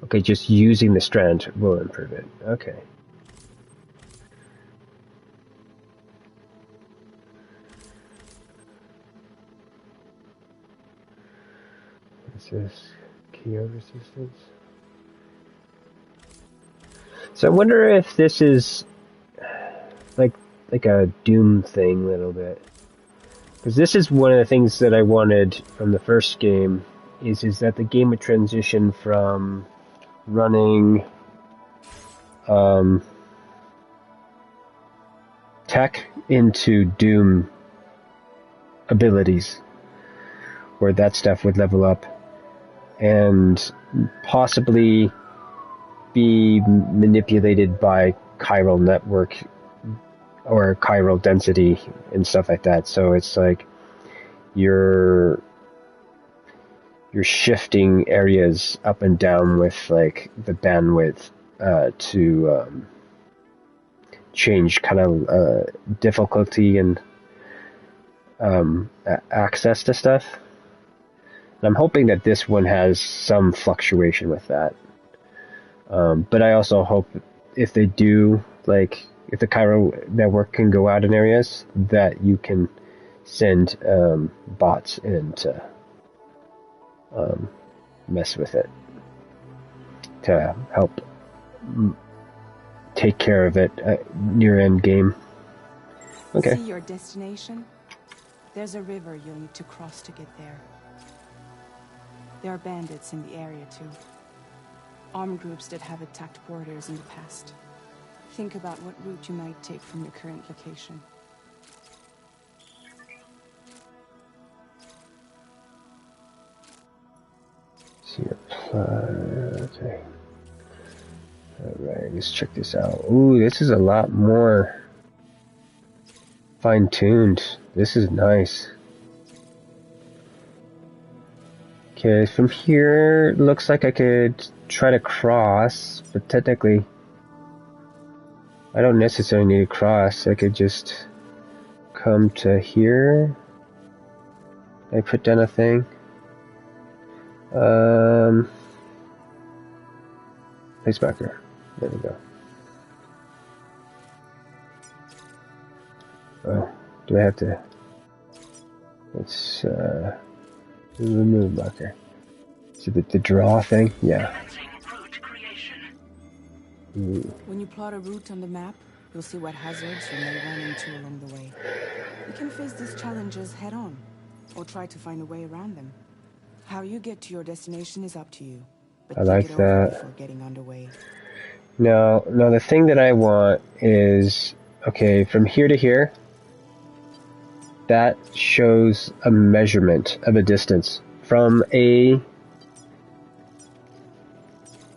Okay, just using the strand will improve it. Okay. What's this? KO resistance. So I wonder if this is like a Doom thing a little bit. Because this is one of the things that I wanted from the first game, is that the game would transition from running tech into Doom abilities, where that stuff would level up and possibly be manipulated by chiral network or chiral density and stuff like that. So it's like you're shifting areas up and down with like the bandwidth to change kind of difficulty and access to stuff. And I'm hoping that this one has some fluctuation with that. But I also hope if they do, like, if the Cairo network can go out in areas, that you can send bots in to mess with it, to help take care of it near end game. Okay. See your destination? There's a river you'll need to cross to get there. There are bandits in the area too. Armed groups that have attacked borders in the past. Think about what route you might take from your current location. See your plan. Okay. Alright, let's check this out. Ooh, this is a lot more fine-tuned. This is nice. Okay, from here, looks like I could try to cross, but technically, I don't necessarily need to cross. I could just come to here. I put down a thing. Place marker. There we go. Oh, do I have to? Let's remove marker. So the draw thing? Yeah. When you plot a route on the map, you'll see what hazards you may run into along the way. You can face these challenges head on, or try to find a way around them. How you get to your destination is up to you, but I like think it over that. before getting underway. No, the thing that I want is, okay, from here to here, that shows a measurement of a distance from A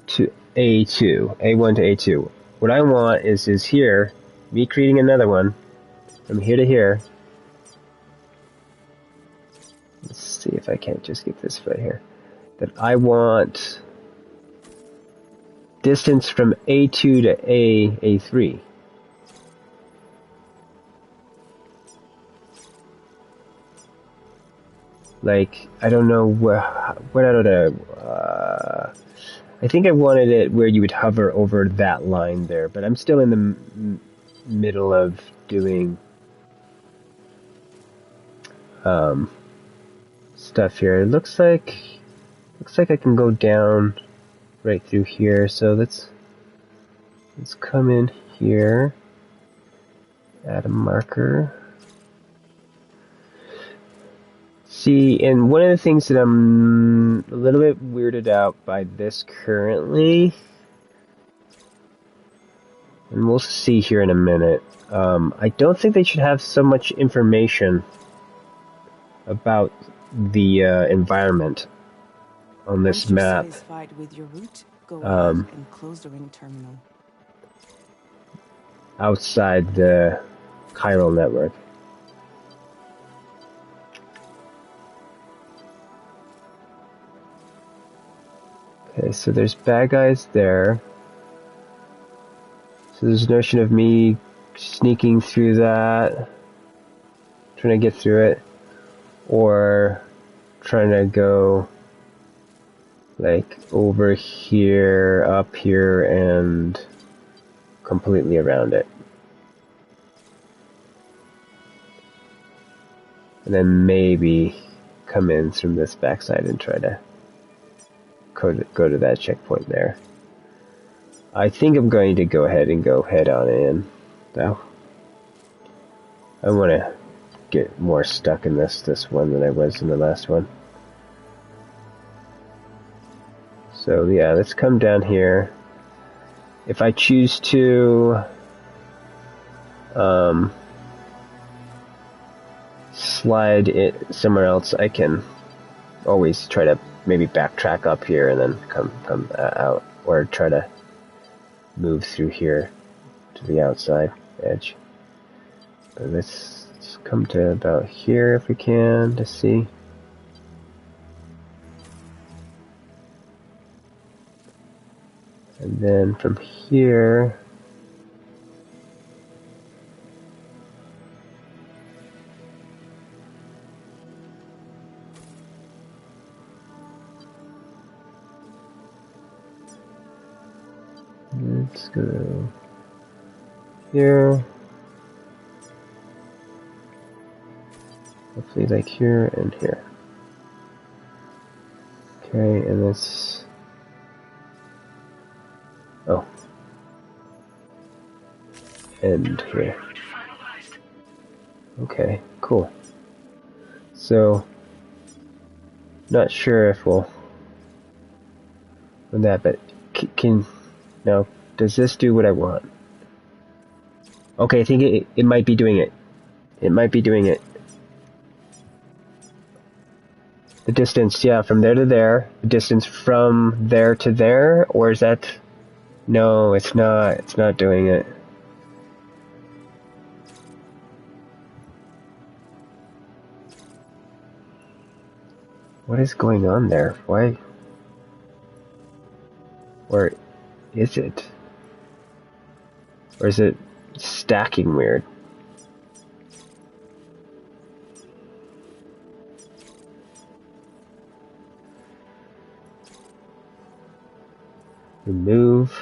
to A2, A1 to A2. What I want is here, me creating another one, from here to here. Let's see if I can't just get this right here. That I want distance from A2 to A3. Like, I don't know what I don't know. I think I wanted it where you would hover over that line there, but I'm still in the middle of doing stuff here. It looks like I can go down right through here. So let's come in here, add a marker. See, and one of the things that I'm a little bit weirded out by this currently, and we'll see here in a minute, I don't think they should have so much information about the environment on this map. Once you're satisfied with your route, go ahead and close the ring terminal. Outside the chiral network. Okay, so there's bad guys there. So there's a notion of me sneaking through that, trying to get through it, or trying to go like over here, up here, and completely around it. And then maybe come in from this backside and try to go to that checkpoint there. I think I'm going to go ahead and go head on in, though. I want to get more stuck in this one than I was in the last one. So yeah, let's come down here. If I choose to slide it somewhere else, I can always try to maybe backtrack up here and then come out, or try to move through here to the outside edge. But let's come to about here if we can to see. And then from here, Let's go here. Hopefully like here and here. Okay, and this... Oh. End here. Okay, cool. So, not sure if we'll... on that, but can... Now, does this do what I want? Okay, I think it might be doing it. It might be doing it. The distance, yeah, from there to there. The distance from there to there, or is that... No, it's not. It's not doing it. What is going on there? Why? Or is it? Or is it stacking weird? Remove.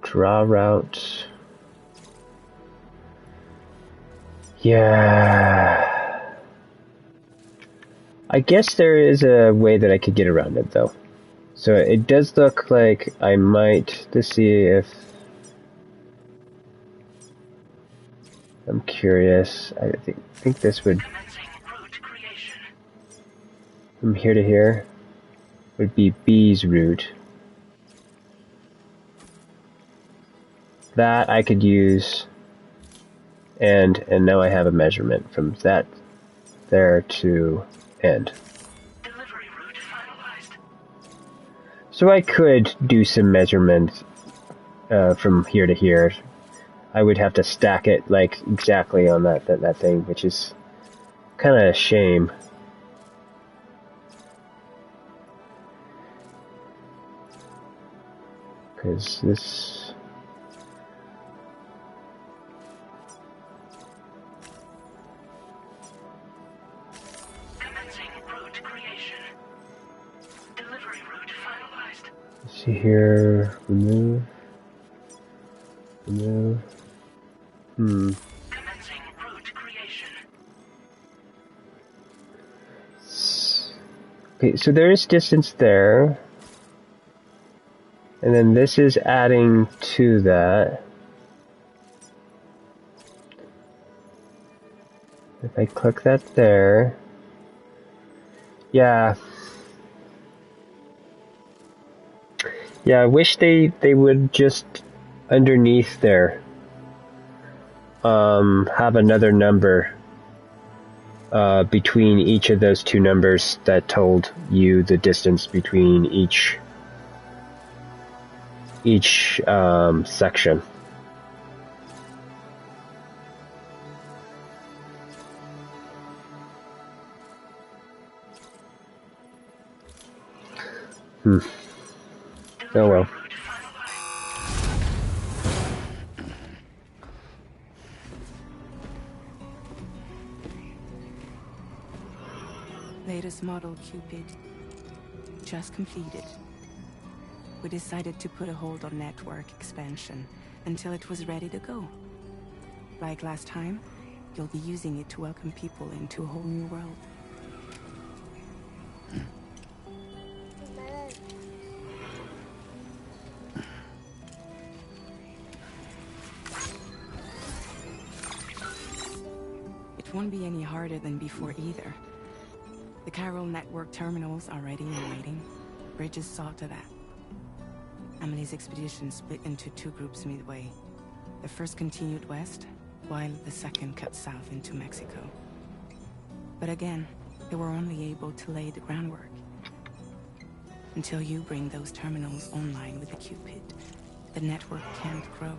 Draw route. Yeah. I guess there is a way that I could get around it though. So it does look like I might, let's see if, I'm curious, I think this would, from here to here, would be B's route. That I could use, and now I have a measurement from that there to end. So I could do some measurement from here to here. I would have to stack it like exactly on that thing, which is kind of a shame. Because this... See here, remove. Okay, so there is distance there. And then this is adding to that. If I click that there. Yeah. Yeah, I wish they would just underneath there have another number between each of those two numbers that told you the distance between each section. Oh well. Latest model Cupid. Just completed. We decided to put a hold on network expansion until it was ready to go. Like last time, you'll be using it to welcome people into a whole new world. It won't be any harder than before either. The Chiral network terminals are ready and waiting. Bridges saw to that. Emily's expedition split into two groups midway. The first continued west, while the second cut south into Mexico. But again, they were only able to lay the groundwork. Until you bring those terminals online with the Cupid, the network can't grow.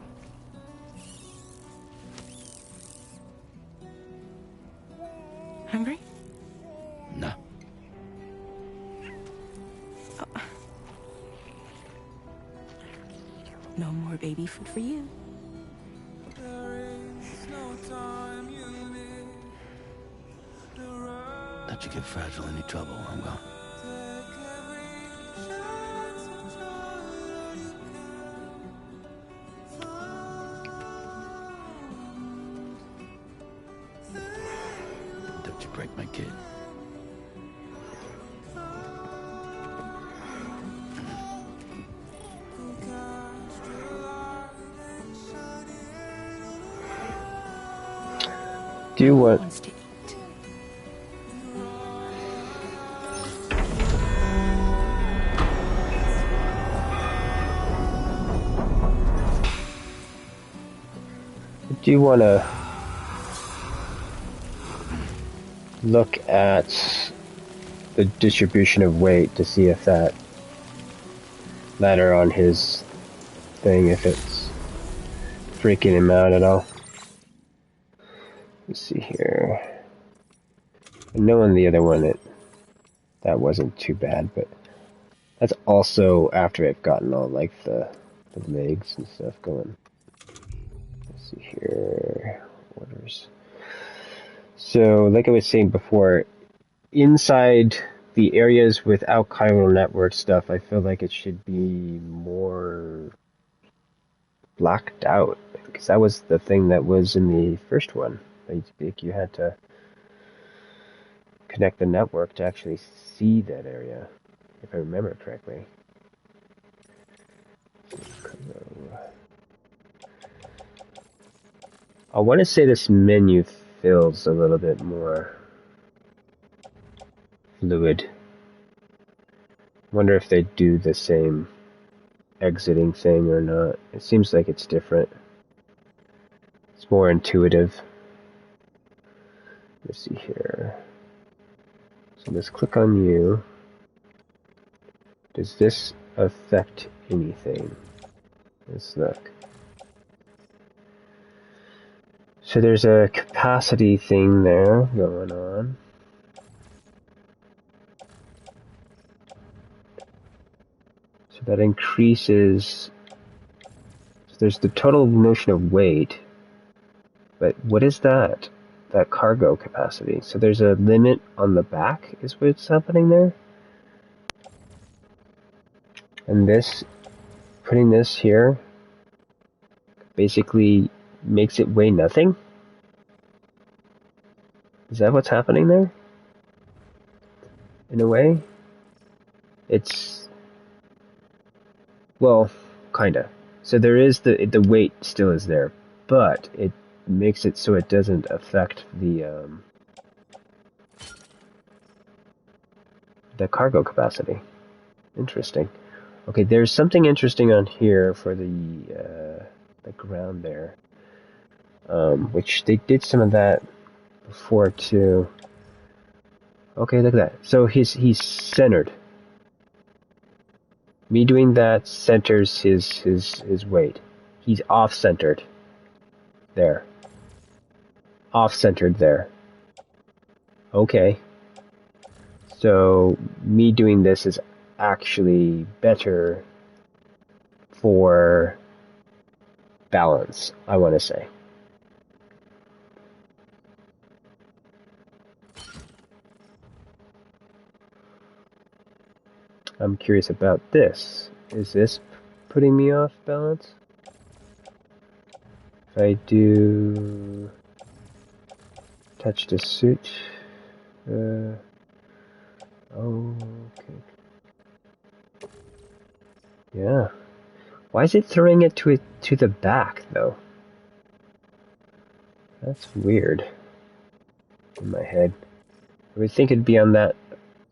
Hungry? No. Oh. No more baby food for you. Let you get fragile any trouble, I'm gone. break my kid. Do you want? Wants to eat. Do you want to look at the distribution of weight to see if that ladder on his thing, if it's freaking him out at all? Let's see here. I know on the other one that wasn't too bad, but that's also after I've gotten all like the legs and stuff going. Let's see here. Orders. So, like I was saying before, inside the areas without chiral network stuff, I feel like it should be more blacked out, because that was the thing that was in the first one. Like you had to connect the network to actually see that area, if I remember correctly. I want to say this menu feels a little bit more fluid. Wonder if they do the same exiting thing or not. It seems like it's different. It's more intuitive. Let's see here. So let's click on you. Does this affect anything? Let's look. So there's a capacity thing there going on. So that increases. So there's the total notion of weight. But what is that? That cargo capacity. So there's a limit on the back is what's happening there. And this, putting this here, basically makes it weigh nothing? Is that what's happening there? In a way? It's... well, kinda. So there is the weight still is there, but it makes it so it doesn't affect the cargo capacity. Interesting. Okay, there's something interesting on here for the ground there, which they did some of that before too. Okay, look at that. So he's centered. Me doing that centers his weight. He's off-centered. There. Off-centered there. Okay. So me doing this is actually better for balance, I want to say. I'm curious about this. Is this putting me off balance? If I do touch the suit, okay. Yeah. Why is it throwing it to the back though? That's weird. In my head, I would think it'd be on that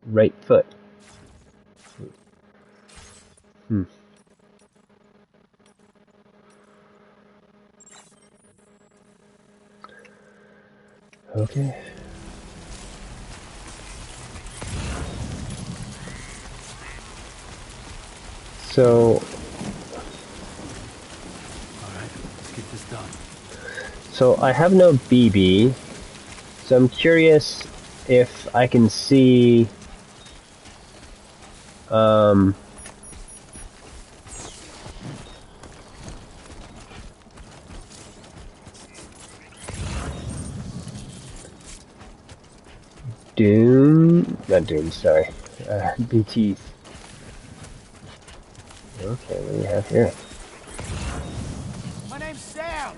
right foot. Okay. So. Alright, let's get this done. So I have no BB, so I'm curious if I can see. Not Doom, sorry. BT. Okay, what do we have here? My name's Sam.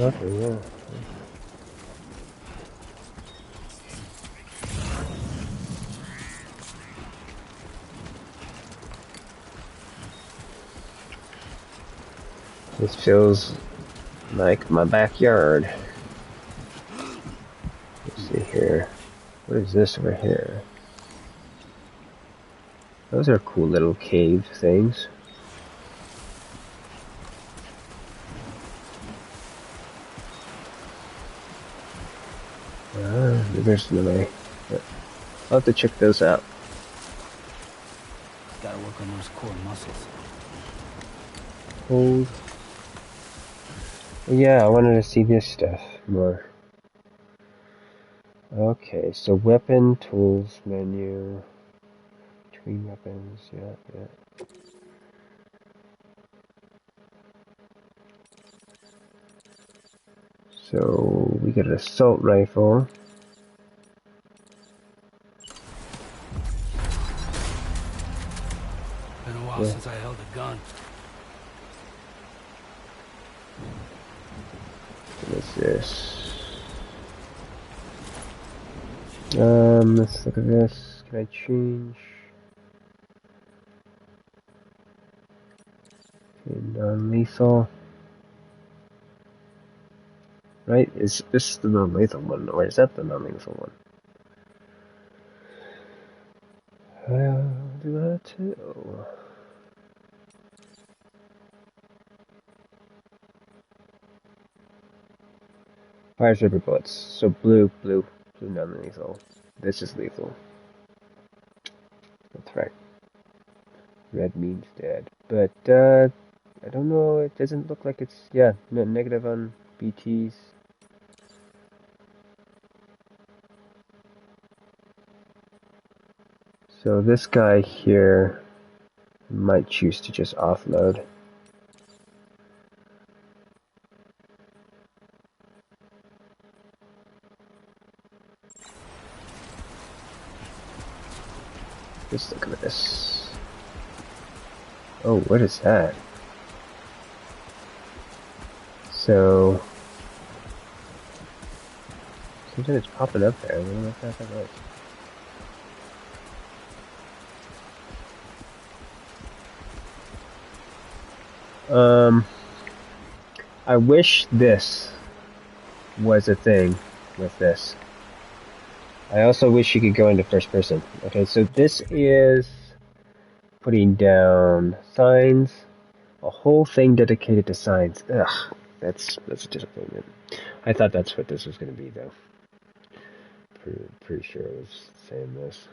Okay, yeah. This feels like my backyard. Let's see here. What is this over here? Those are cool little cave things. There's another way. I'll have to check those out. Gotta work on those core muscles. Hold. Yeah, I wanted to see this stuff more. Okay, so weapon, tools, menu, between weapons, yeah. So we got an assault rifle. Been a while since I held a gun. What is this? Let's look at this. Can I change? Okay, non-lethal. Right? Is this the non-lethal one, or is that the non-lethal one? I'll do that too. Fires rubber bullets. So blue non-lethal. This is lethal. That's right. Red means dead. But, I don't know, it doesn't look like it's, yeah, no, negative on BTs. So this guy here might choose to just offload. Just look at this. Oh, what is that? So something is popping up there. I don't know what that was. I wish this was a thing with this. I also wish you could go into first person. Okay, so this is putting down signs. A whole thing dedicated to signs. Ugh, that's a disappointment. I thought that's what this was going to be, though. Pretty sure it was saying this.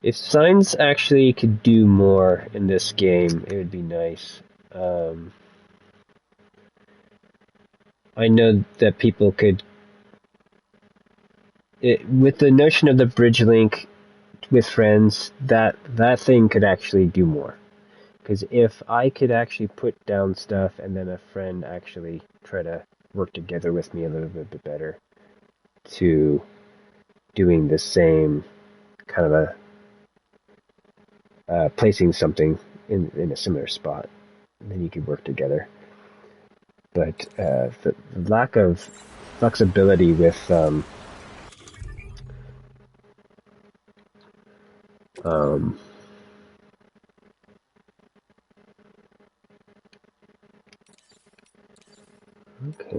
If signs actually could do more in this game, it would be nice. I know that people could, with the notion of the bridge link with friends, that thing could actually do more. Because if I could actually put down stuff and then a friend actually try to work together with me a little bit better to doing the same kind of a placing something in a similar spot, and then you could work together. But the lack of flexibility with okay,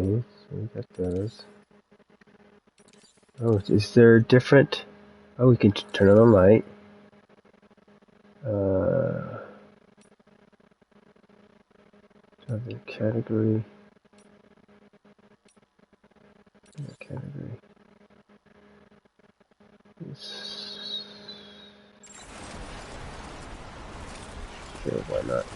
so we got those. Oh, is there different? Oh, we can turn on the light. The category. The category. Sure, why not?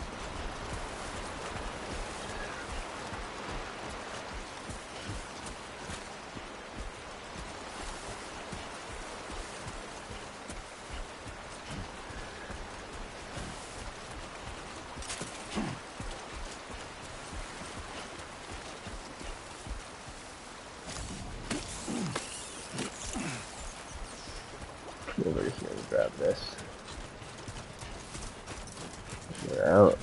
Over here and grab this. We're out.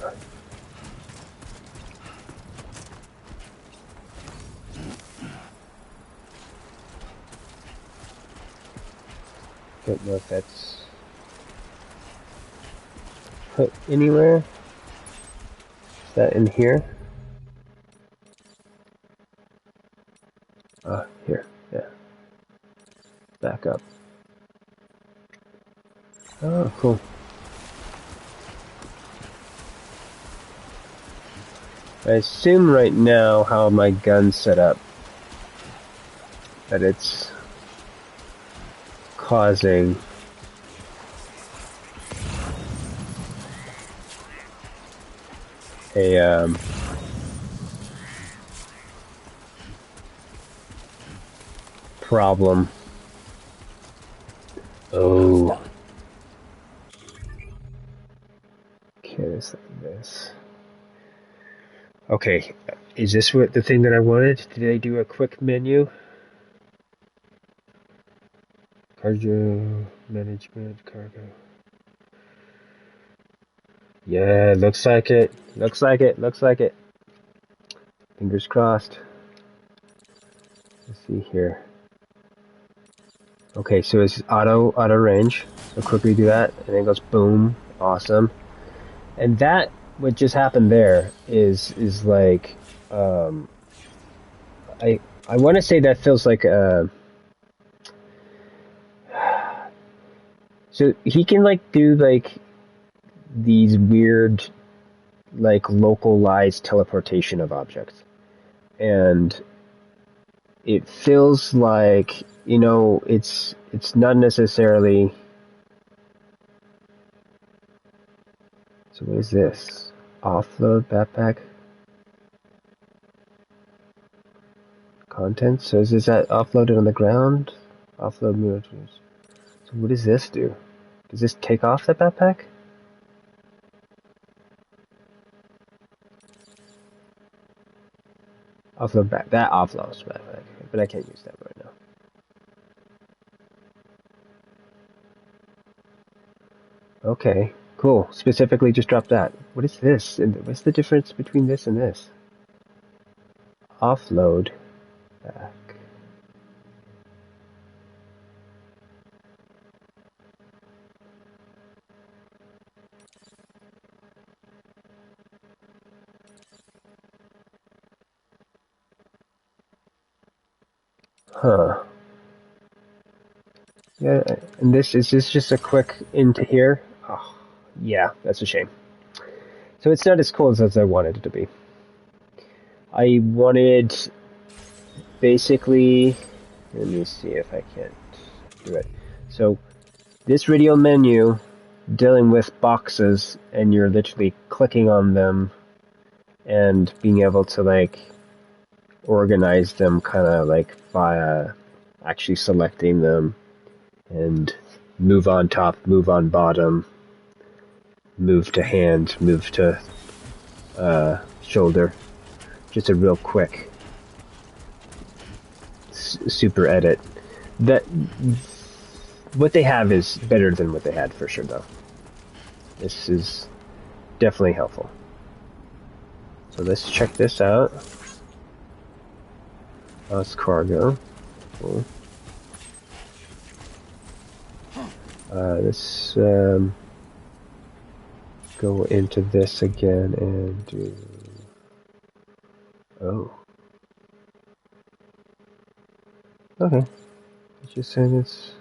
Don't know if that's put anywhere. Is that in here? Here. Yeah. Back up. Oh, cool. I assume right now how my gun's set up that it's causing a problem. Oh. Okay, it's like this. Okay, is this what the thing that I wanted? Did I do a quick menu? Cargo management, cargo. Yeah, looks like it. Looks like it. Looks like it. Fingers crossed. Let's see here. Okay, so it's auto range. So quickly do that, and then it goes boom. Awesome. And that what just happened there is like I want to say that feels like so he can like do like these weird like localized teleportation of objects, and it feels like, you know, it's not necessarily. So what is this? Offload backpack contents. So is that offloaded on the ground? Offload mirrors. So what does this do? Does this take off the backpack? Offload back. That offloads backpack, but I can't use that right now. Okay, cool. Specifically, just drop that. What is this? And what's the difference between this and this? Offload back. Huh. Yeah, and this is this just a quick into here? Oh, yeah, that's a shame. So it's not as cool as I wanted it to be. I wanted basically. Let me see if I can't do it. So this radio menu dealing with boxes, and you're literally clicking on them and being able to like organize them kind of like by actually selecting them and move on top, move on bottom, move to hand, move to shoulder. Just a real quick super edit. That what they have is better than what they had for sure, though. This is definitely helpful. So let's check this out. It's cargo. Cool. Let's go into this again and do. Oh. Okay. It's just saying it's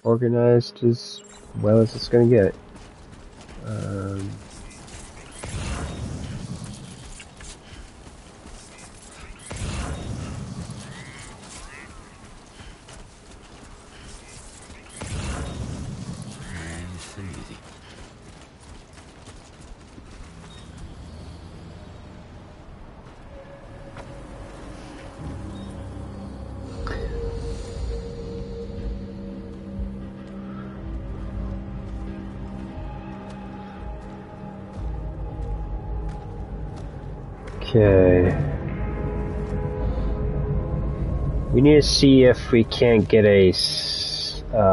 organized as well as it's gonna get. Okay. We need to see if we can't get a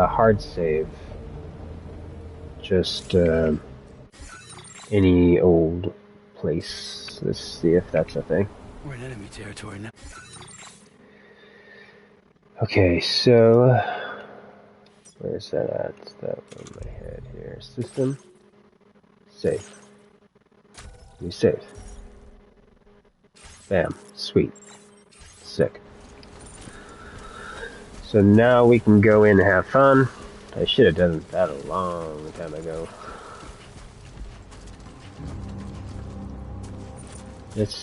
hard save. Just any old place. Let's see if that's a thing. We're in enemy territory now. Okay, so Where's that at? It's that on my head here. System. Save. New save. Bam. Sweet. Sick. So now we can go in and have fun. I should have done that a long time ago. Let's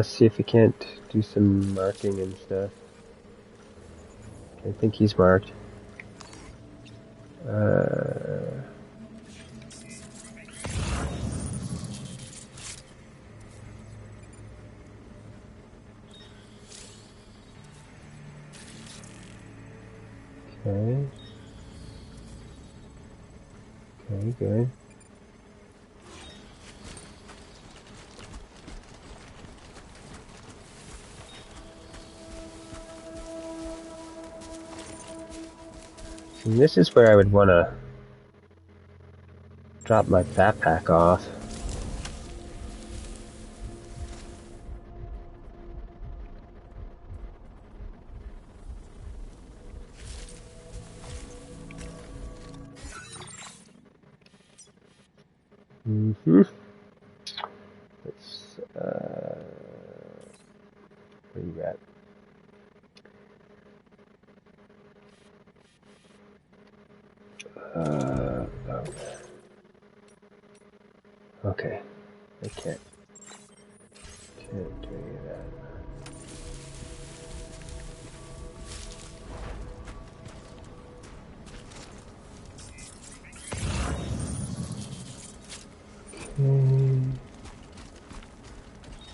see if we can't do some marking and stuff. I think he's marked. Okay. Okay, good. And this is where I would want to drop my backpack off. Let's, where you at? Oh. Okay. I can't do any of that. Okay.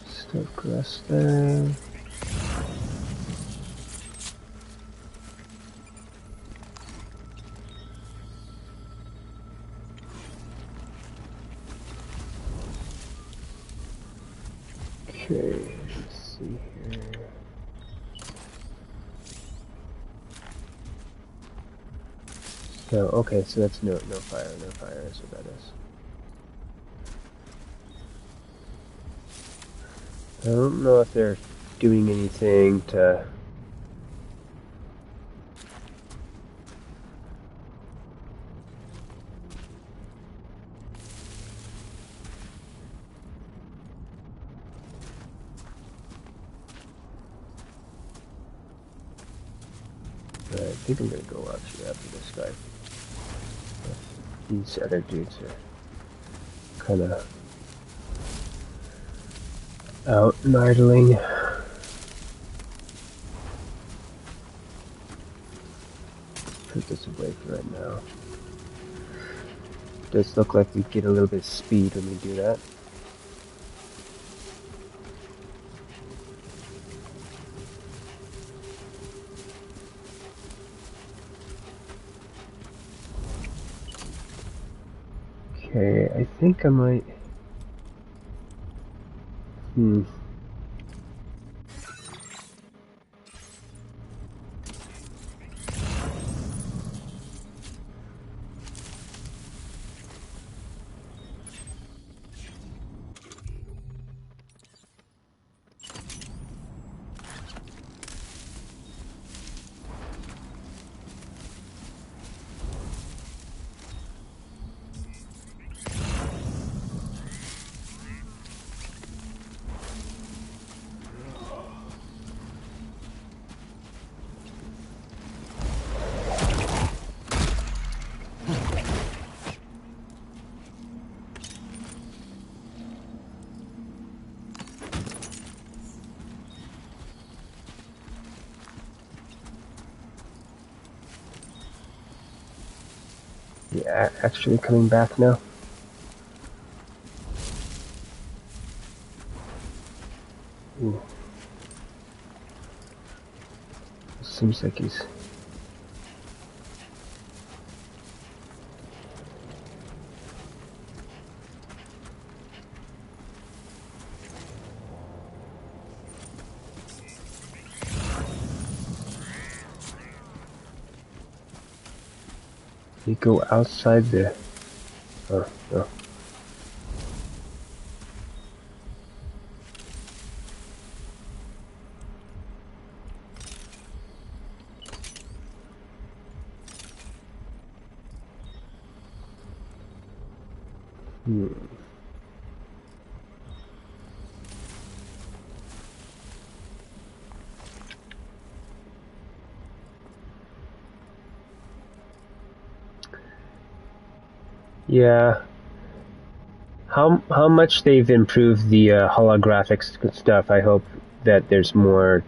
Stuck rest there. Okay, let's see here. So, okay, so that's no fire is what that is. I don't know if they're doing anything to... I think I'm gonna go actually after this guy. These other dudes are kind of out and idling. Put this away for right now. Does look like we get a little bit of speed when we do that. Okay, I think I might... Yeah, actually coming back now. Ooh. Seems like he's... You go outside the... Oh, no. Hmm. Yeah. How much they've improved the holographic stuff. I hope that there's more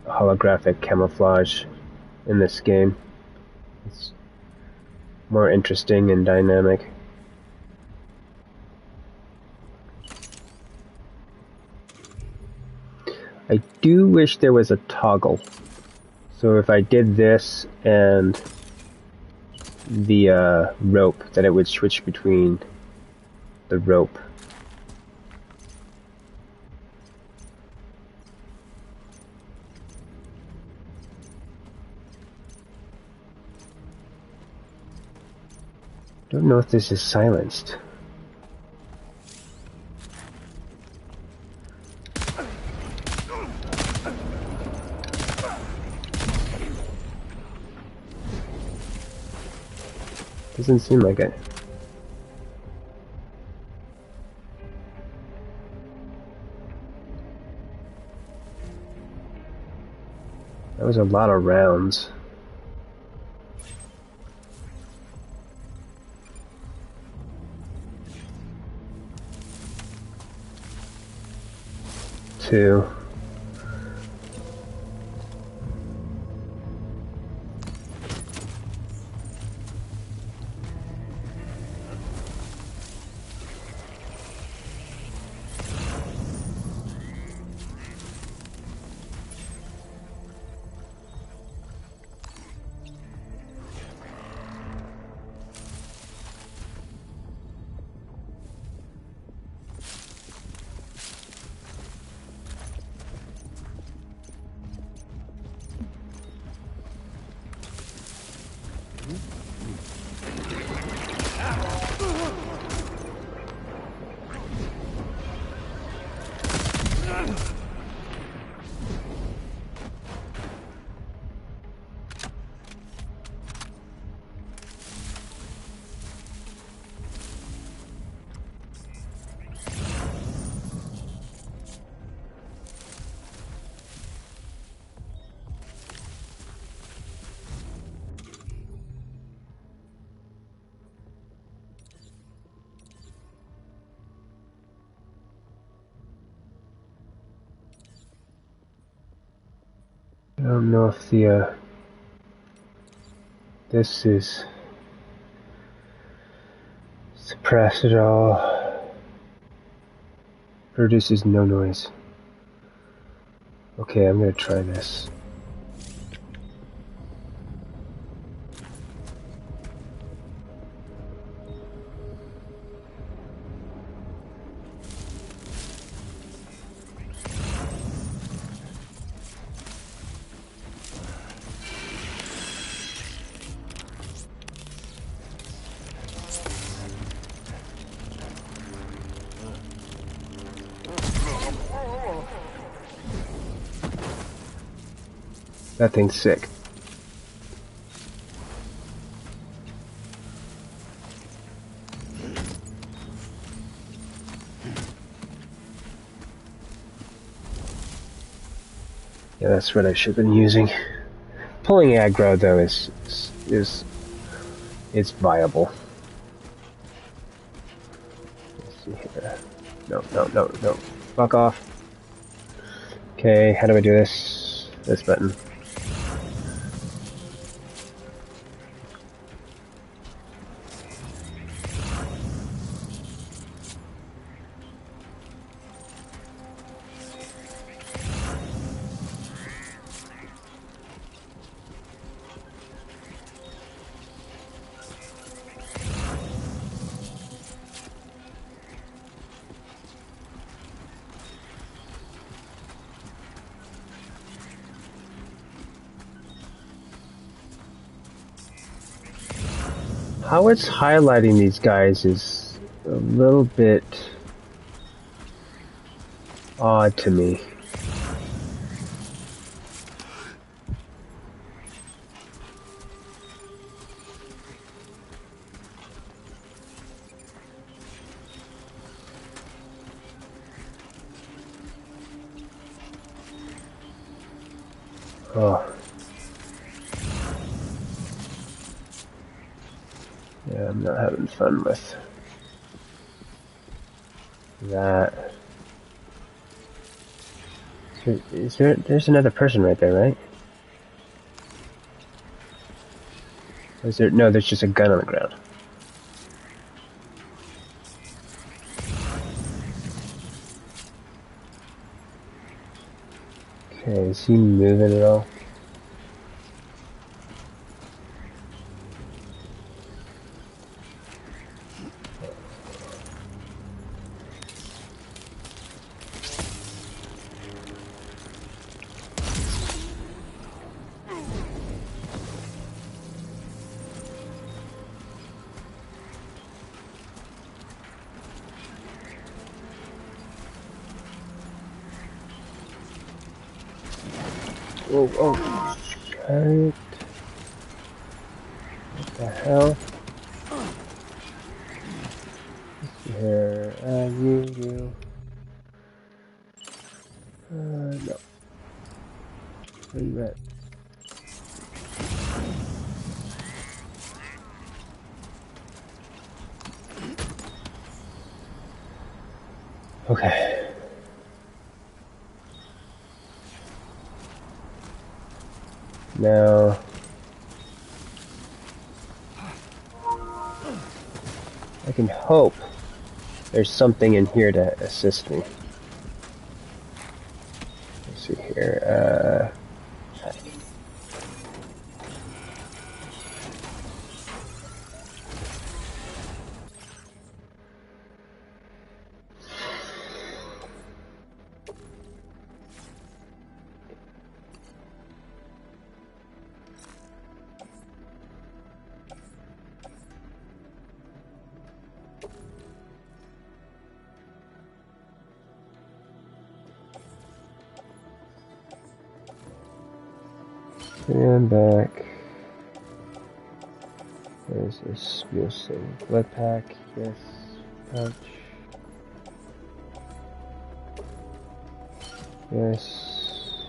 holographic camouflage in this game. It's more interesting and dynamic. I do wish there was a toggle. So if I did this and the rope, that it would switch between the rope. Don't know if this is silenced. Doesn't seem like it. That was a lot of rounds. Two. I don't know if the this is suppressed at all. Produces no noise. Okay, I'm gonna try this. That thing's sick. Yeah, that's what I should have been using. Pulling aggro though is viable. Let's see here. No, no, no, no. Fuck off. Okay, how do I do this? This button. How it's highlighting these guys is a little bit odd to me. Oh. Yeah, I'm not having fun with that. There's another person right there, right? Or is there, no, there's just a gun on the ground. Okay, is he moving at all? Oh, oh, shit. What the hell? Here, you. No. Where you at? Okay. Now, I can hope there's something in here to assist me. Let's see here. Stand back. There's this missing blood pack. Yes. Pouch. Yes.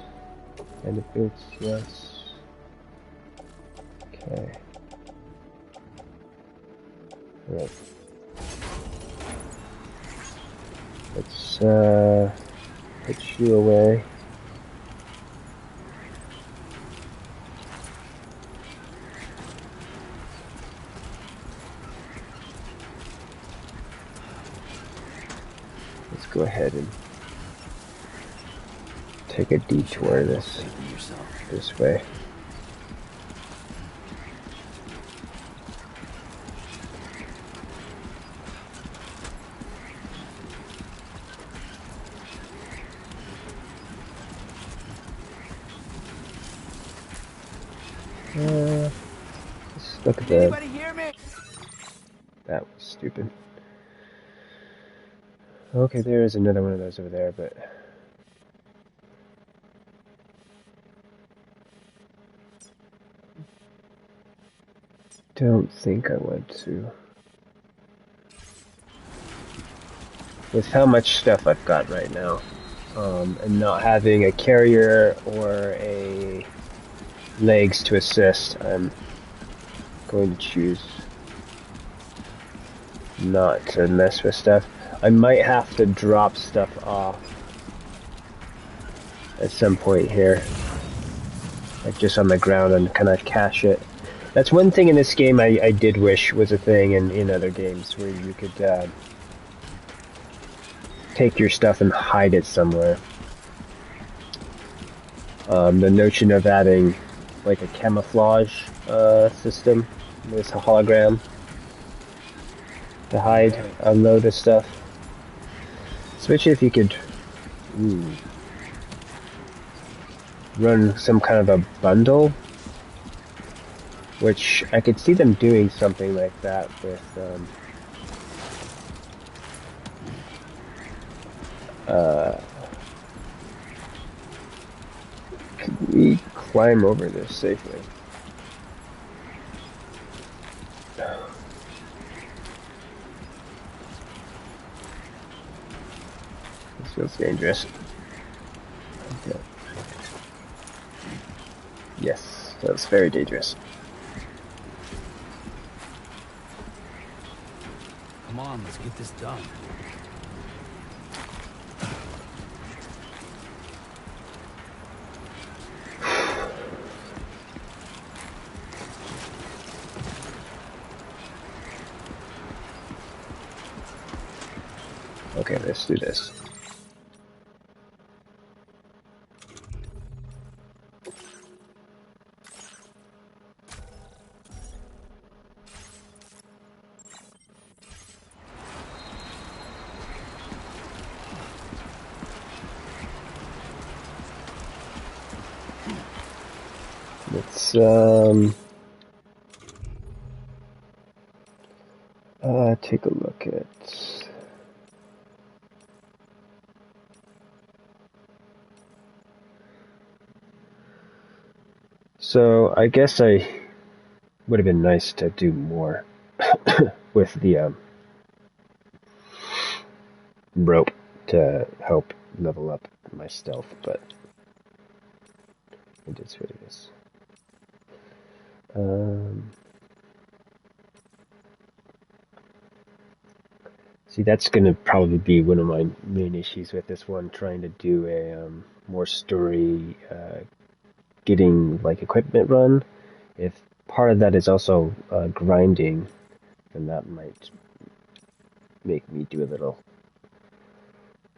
And the boots. Yes. Okay. Alright. Let's put you away. Let's go ahead and take a detour this way. Let's look at that. Anybody hear me? That was stupid. Okay, there is another one of those over there, but don't think I want to. With how much stuff I've got right now, and not having a carrier or a legs to assist, I'm going to choose not to mess with stuff. I might have to drop stuff off at some point here, like just on the ground, and kind of cache it. That's one thing in this game I did wish was a thing in other games, where you could take your stuff and hide it somewhere. The notion of adding like a camouflage system with a hologram to hide a load of stuff. Especially if you could run some kind of a bundle, which I could see them doing something like that with can we climb over this safely? This feels dangerous. Okay. That was very dangerous. Come on, let's get this done. Okay, let's do this. Let's take a look at. So I guess I would have been nice to do more with the rope to help level up my stealth, but it is what it is. See, that's going to probably be one of my main issues with this one, trying to do a more story, getting like equipment run. If part of that is also grinding, then that might make me do a little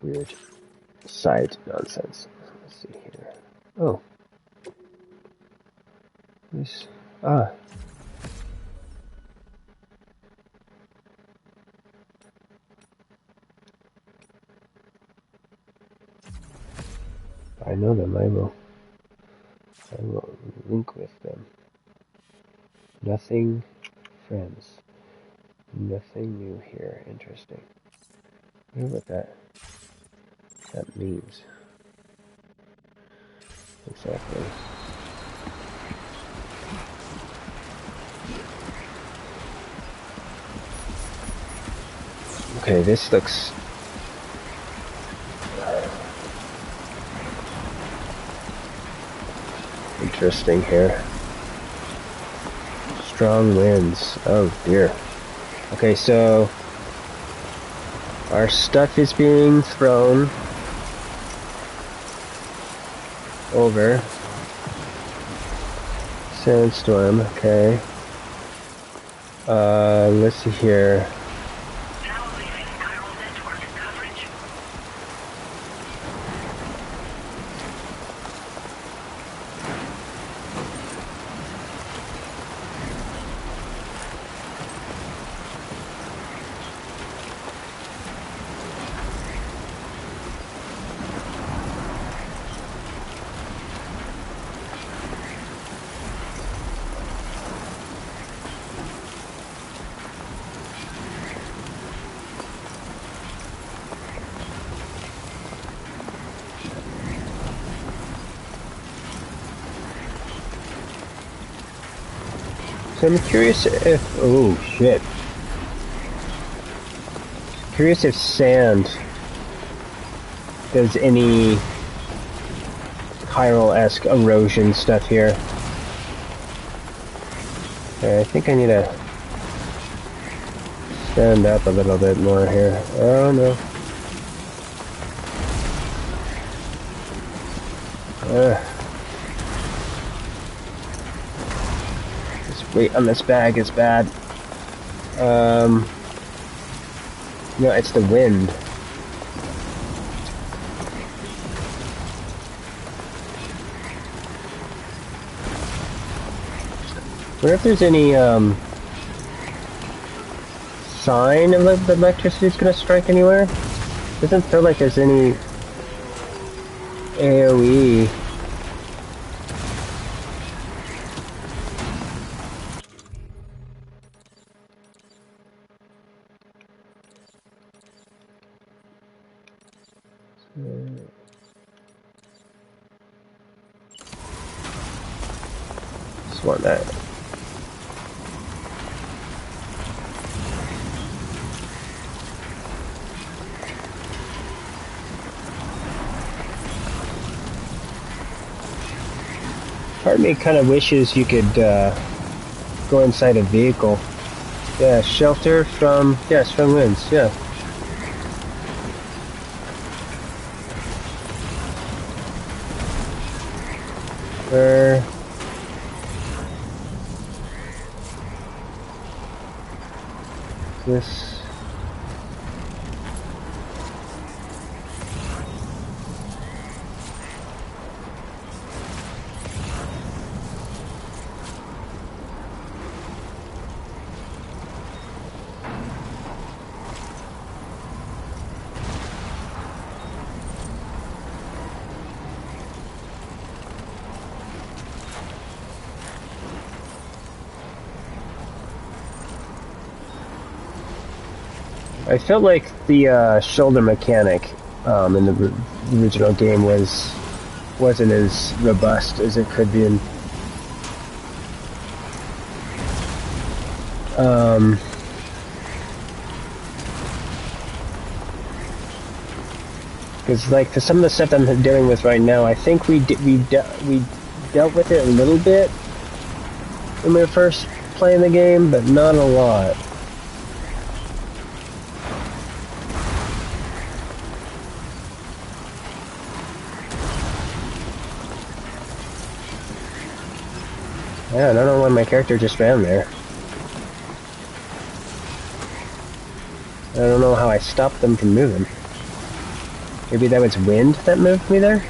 weird side nonsense. Let's see here. Oh. This. Ah. I know them. I will link with them. Nothing, friends. Nothing new here. Interesting. I wonder what that means. Exactly. Okay, this looks interesting here. Strong winds. Oh dear. Okay, so our stuff is being thrown over. Sandstorm, okay. Let's see here. Now leaving chiral network coverage. So I'm curious if, oh shit. Curious if sand does any chiral-esque erosion stuff here. Okay, I think I need to stand up a little bit more here. Oh no. This weight on this bag is bad. No, it's the wind. I wonder if there's any sign of the electricity's gonna strike anywhere. Doesn't feel like there's any AOE. Just want that. Part of me kind of wishes you could go inside a vehicle. Yeah, shelter from, yes, from winds, yeah. Where... This... I felt like the shoulder mechanic in the original game wasn't as robust as it could be in. Because like for some of the stuff I'm dealing with right now, I think we dealt with it a little bit when we were first playing the game, but not a lot. Yeah, I don't know why my character just ran there. I don't know how I stopped them from moving. Maybe that was wind that moved me there?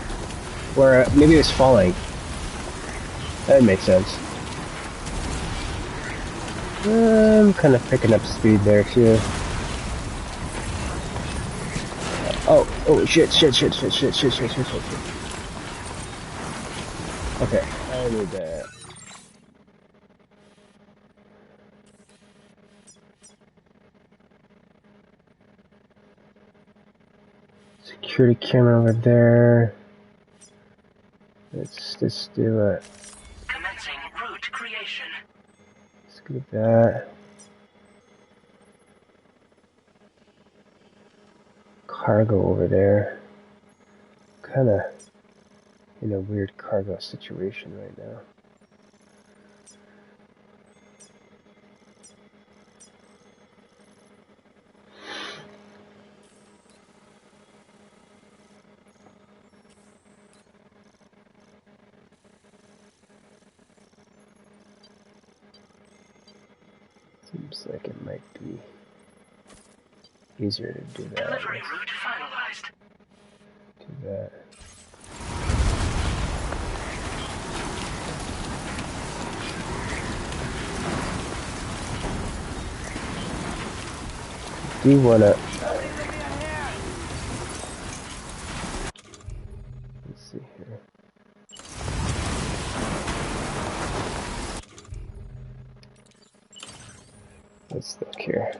Or maybe it was falling. That would make sense. I'm kind of picking up speed there too. Oh, shit. Okay, I need that. Security camera over there. Let's just do it. Commencing route creation. Let's do that. Cargo over there. Kinda in a weird cargo situation right now. Seems like it might be easier to do that. Delivery route finalized. Do that. Do wanna? Let's see here. Let's look here.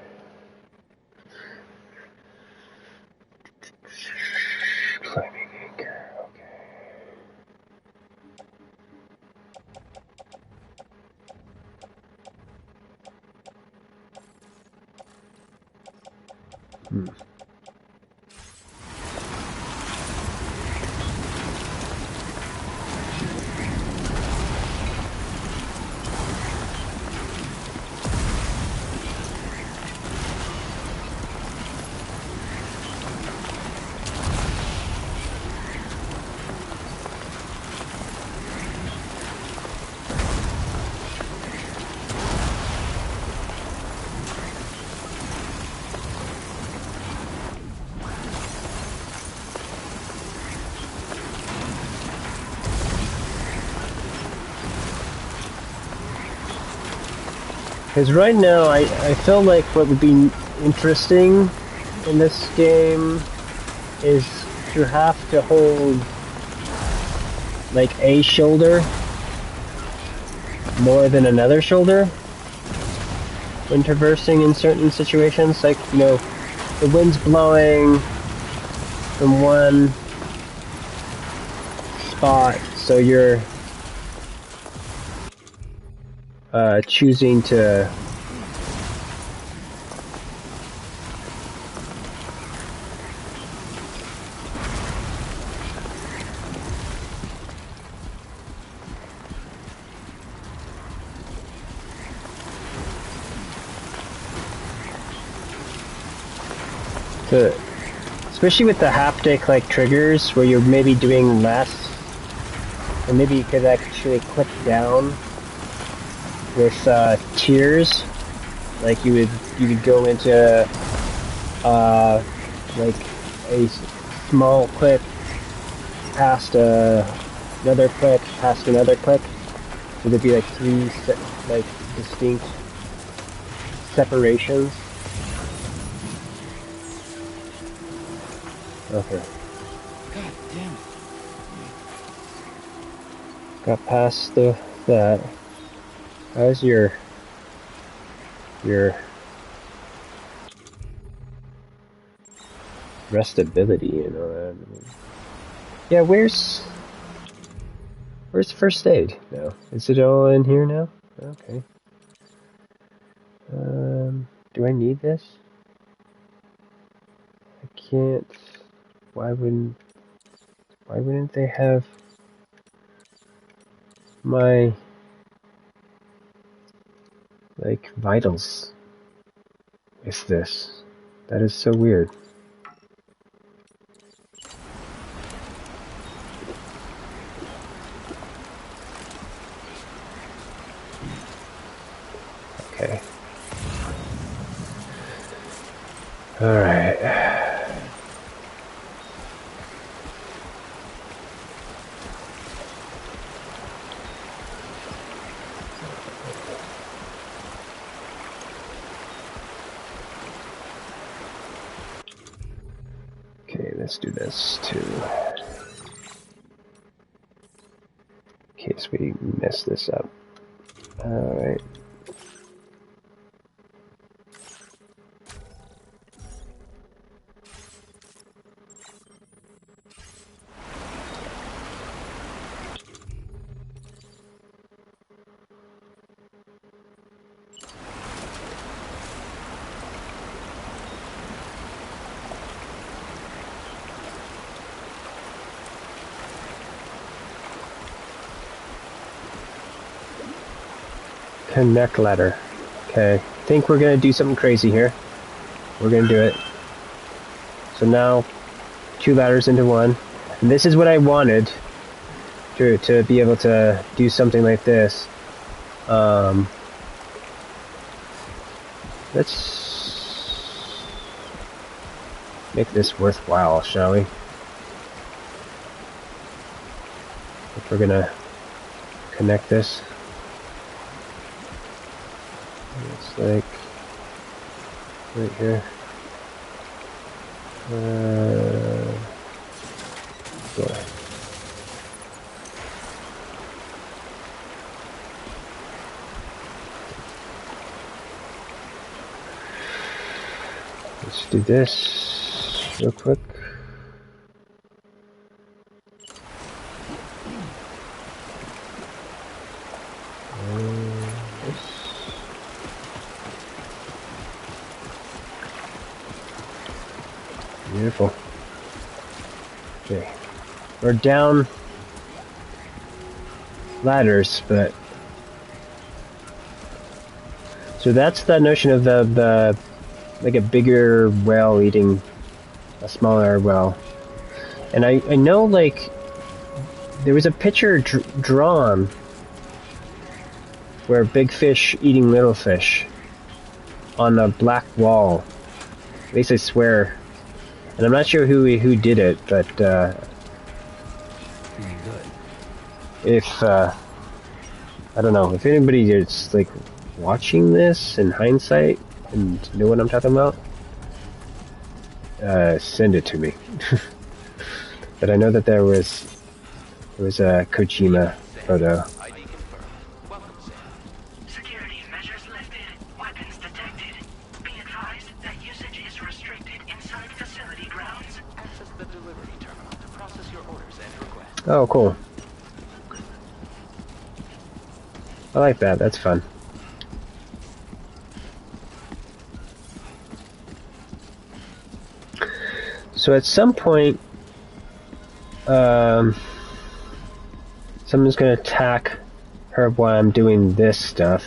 Climbing anchor, okay. Because right now, I feel like what would be interesting in this game is to have to hold like a shoulder more than another shoulder when traversing in certain situations. Like, you know, the wind's blowing from one spot, so you're choosing to So, especially with the haptic like triggers, where you're maybe doing less, and maybe you could actually click down with tiers. Like you could go into like a small click past another click past another click. So there'd be like three like distinct separations. Okay. God damn it. Got past that. How's your restability and all that? Yeah, where's first aid now? Is it all in here now? Okay. Do I need this? I can't. Why wouldn't they have my like vitals with this? That is so weird. Okay. Alright. Okay, let's do this too. In case we mess this up. Alright. Connect ladder. Okay. I think we're gonna do something crazy here. We're gonna do it. So now, 2 ladders into one. And this is what I wanted to be able to do something like this. Let's make this worthwhile, shall we? If we're gonna connect this. It's like right here. Yeah. Let's do this real quick. Beautiful. Okay. We're down ladders, but so that's the notion of the like a bigger whale eating a smaller whale. And I know like there was a picture drawn where big fish eating little fish on a black wall. At least I swear. And I'm not sure who did it, but if I don't know if anybody is like watching this in hindsight and know what I'm talking about, send it to me. But I know that there was a Kojima photo. Security measures lifted. Weapons detected. Be advised that usage is restricted inside facility grounds. Access the delivery terminal to process your orders and requests. Oh, cool. I like that. That's fun. So at some point, someone's going to attack her while I'm doing this stuff.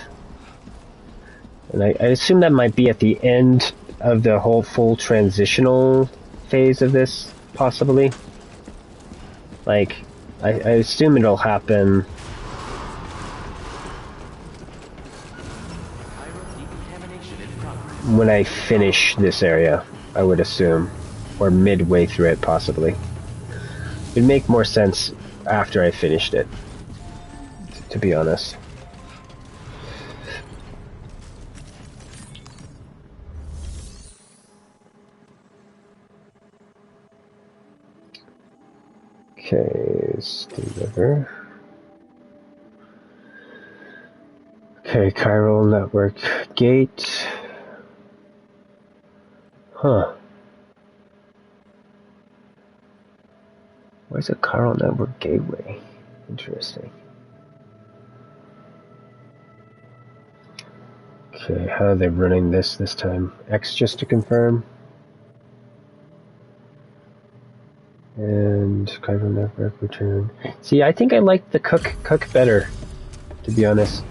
And I assume that might be at the end of the whole full transitional phase of this, possibly. Like, I assume it'll happen when I finish this area, I would assume. Or midway through it, possibly. It'd make more sense after I finished it, to be honest. Okay, let's deliver. Okay, chiral network gate. Huh. Where's a chiral network gateway? Interesting. Okay, how are they running this time? X just to confirm. And chiral network return. See, I think I like the cook better, to be honest.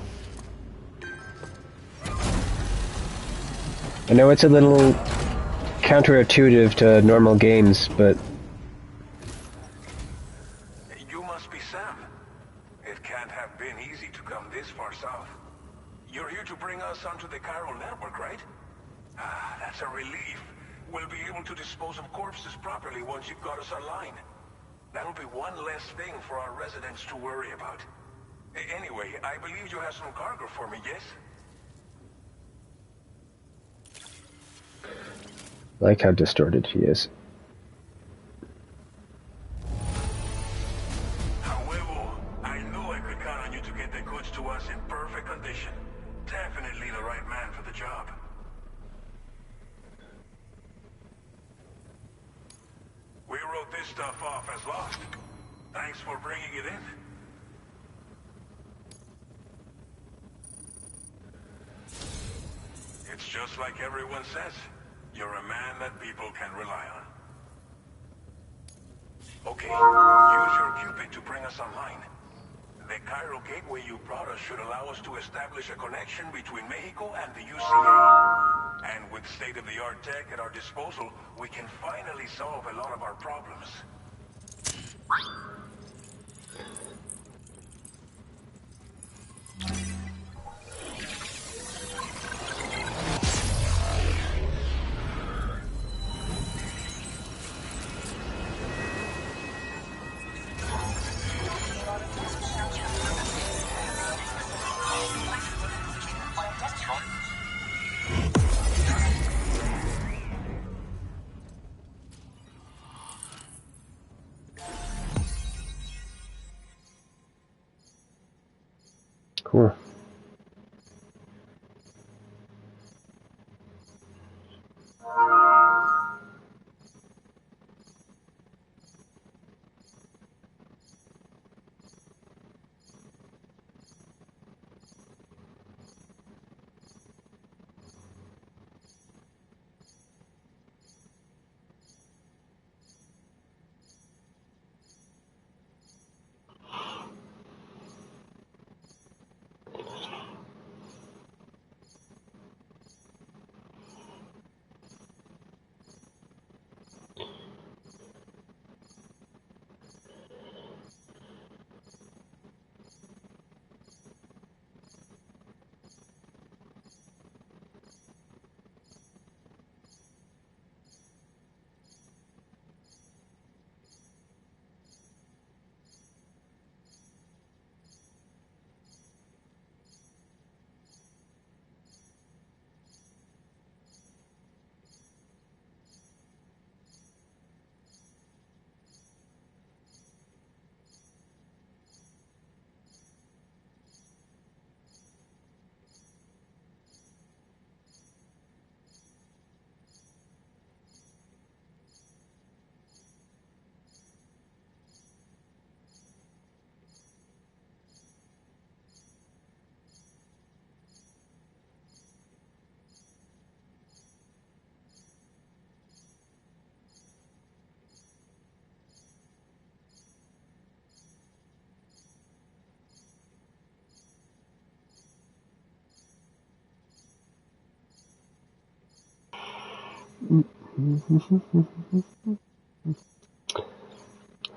I know it's a little counterintuitive to normal games, but You must be Sam. It can't have been easy to come this far south. You're here to bring us onto the chiral network, right? Ah, that's a relief. We'll be able to dispose of corpses properly once you've got us online. That'll be one less thing for our residents to worry about. Anyway, I believe you have some cargo for me, yes? I like how distorted he is. However, I know I could count on you to get the goods to us in perfect condition. Definitely the right man for the job. We wrote this stuff off as lost. Thanks for bringing it in. It's just like everyone says. You're a man that people can rely on. Okay, use your Cupid to bring us online. The chiral gateway you brought us should allow us to establish a connection between Mexico and the UCA. And with state-of-the-art tech at our disposal, we can finally solve a lot of our problems. Cool.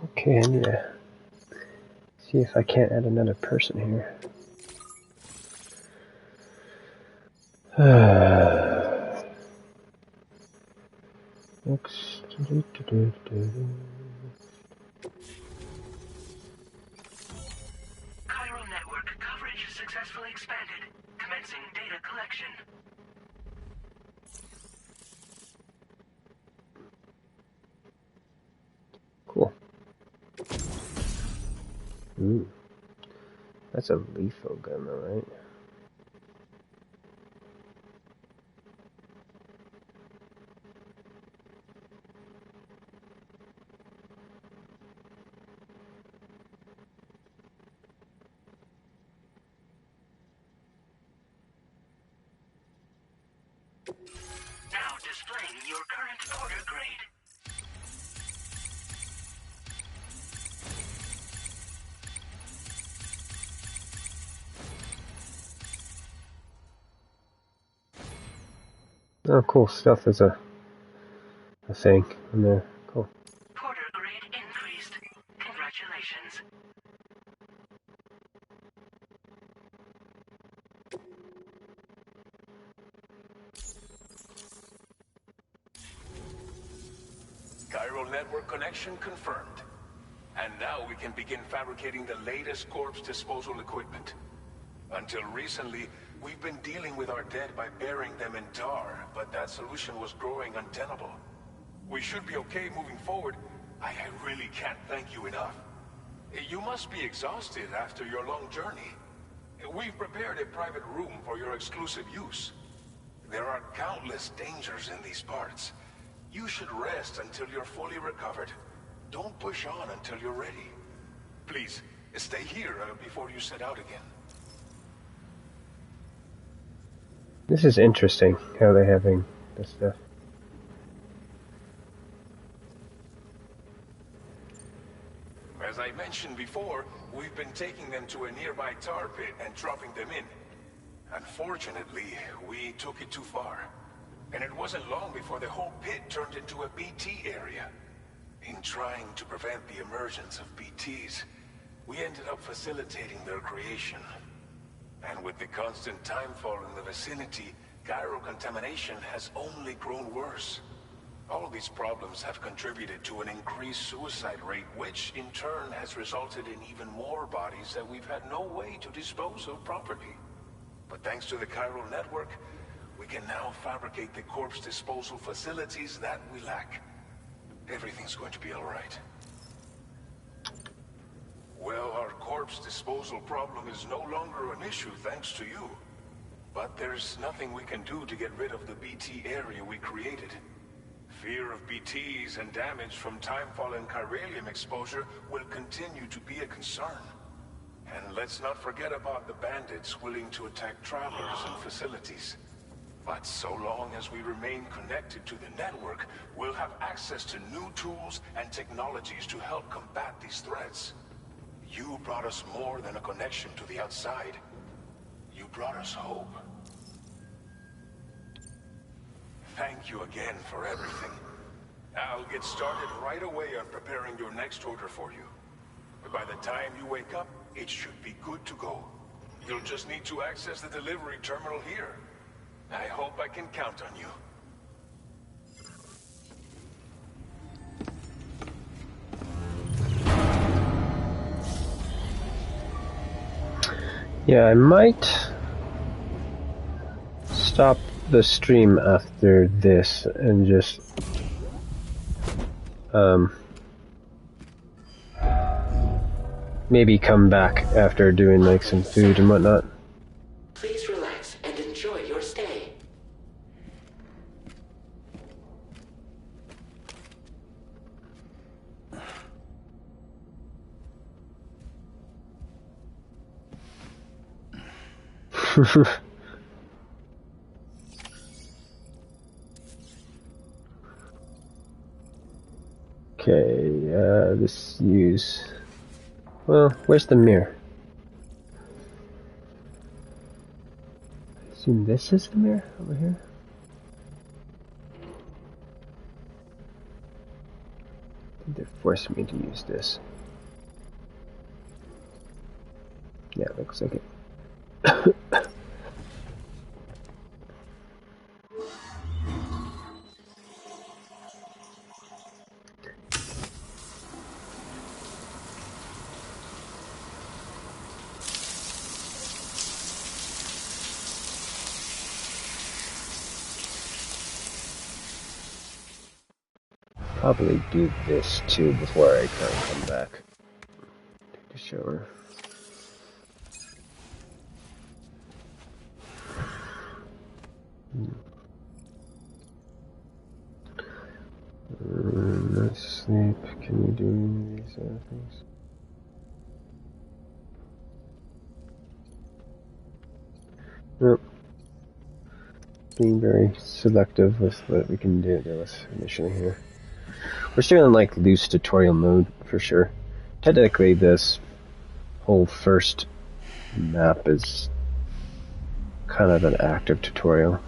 Okay, I need to see if I can't add another person here. Chiral network coverage successfully expanded. Commencing data collection. Cool. Ooh. That's a lethal gun, though, right? Now displaying your current order grade. Oh, cool. Stealth is a thing in there. Cool. Porter grade increased. Congratulations. Chiral network connection confirmed. And now we can begin fabricating the latest corpse disposal equipment. Until recently, we've been dealing with our dead by burying them in tar, but that solution was growing untenable. We should be okay moving forward. I really can't thank you enough. You must be exhausted after your long journey. We've prepared a private room for your exclusive use. There are countless dangers in these parts. You should rest until you're fully recovered. Don't push on until you're ready. Please, stay here before you set out again. This is interesting, how they're having this stuff. As I mentioned before, we've been taking them to a nearby tar pit and dropping them in. Unfortunately, we took it too far. And it wasn't long before the whole pit turned into a BT area. In trying to prevent the emergence of BTs, we ended up facilitating their creation. And with the constant timefall in the vicinity, chiral contamination has only grown worse. All of these problems have contributed to an increased suicide rate, which in turn has resulted in even more bodies that we've had no way to dispose of properly. But thanks to the chiral network, we can now fabricate the corpse disposal facilities that we lack. Everything's going to be all right. Well, our corpse disposal problem is no longer an issue thanks to you. But there's nothing we can do to get rid of the BT area we created. Fear of BTs and damage from timefall and chiralium exposure will continue to be a concern. And let's not forget about the bandits willing to attack travelers and facilities. But so long as we remain connected to the network, we'll have access to new tools and technologies to help combat these threats. You brought us more than a connection to the outside. You brought us hope. Thank you again for everything. I'll get started right away on preparing your next order for you. By the time you wake up, it should be good to go. You'll just need to access the delivery terminal here. I hope I can count on you. Yeah, I might stop the stream after this and just maybe come back after doing like some food and whatnot. Please relax and enjoy your stay. Okay, let's use... Well, where's the mirror? I assume this is the mirror over here? They're forcing me to use this. Yeah, looks like it. Probably do this too before I try and come back. Take a shower. Let's sleep. Can we do any of these other things? Nope. Being very selective with what we can do initially here. We're still in like loose tutorial mode for sure. Technically, this whole first map is kind of an active tutorial.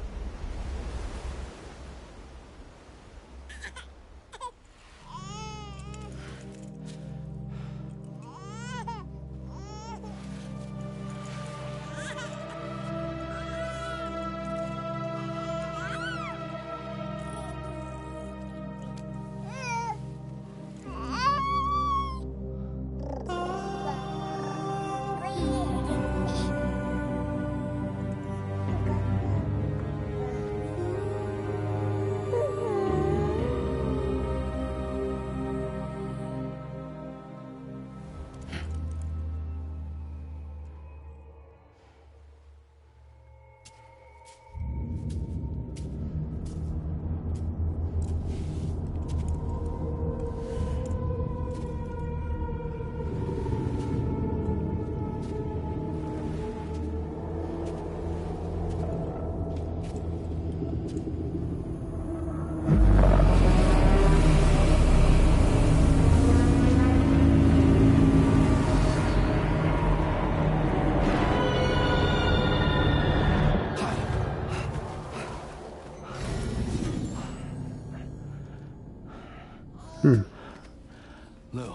Lou.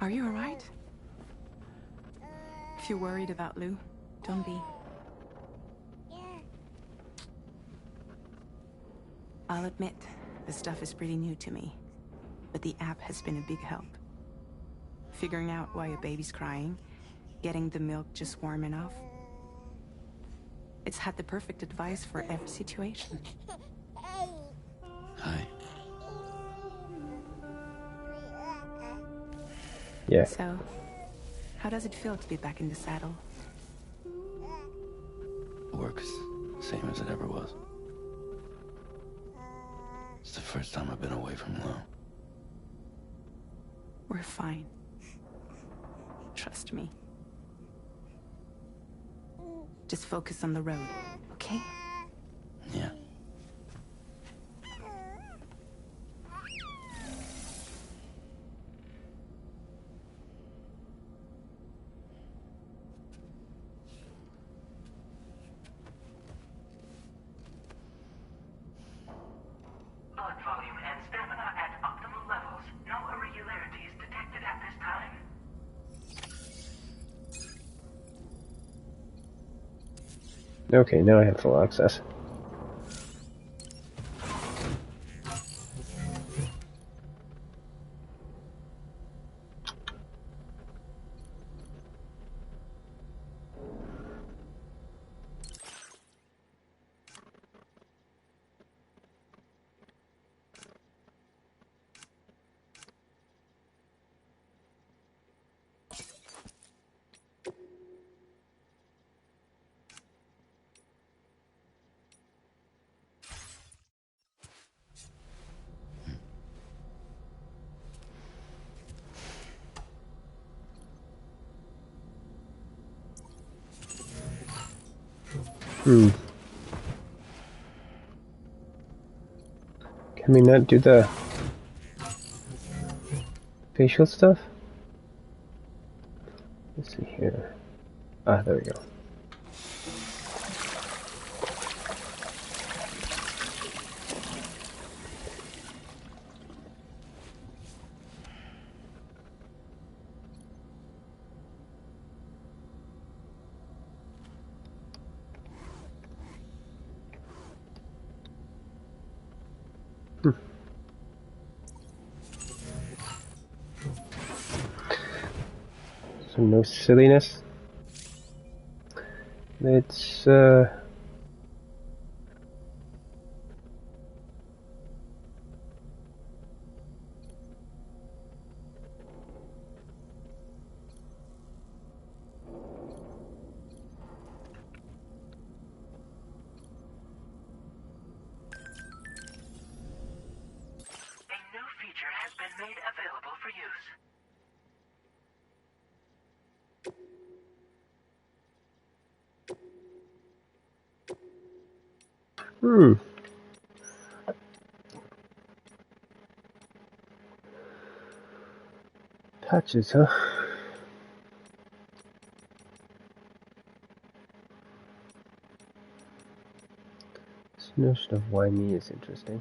Are you alright? If you're worried about Lou, don't be. I'll admit, the stuff is pretty new to me, but the app has been a big help. Figuring out why a baby's crying, getting the milk just warm enough. It's had the perfect advice for every situation. Hi. Yeah. So, how does it feel to be back in the saddle? Works same as it ever was. It's the first time I've been away from Lou. We're fine. Trust me. Just focus on the road, okay? Yeah. Blood volume and stamina at optimal levels. No irregularities detected at this time. Okay, now I have full access. Can we not do the facial stuff? Let's see here. Ah, there we go. So no silliness. Let's A new feature has been made available for use. patches, huh? This notion of why me is interesting.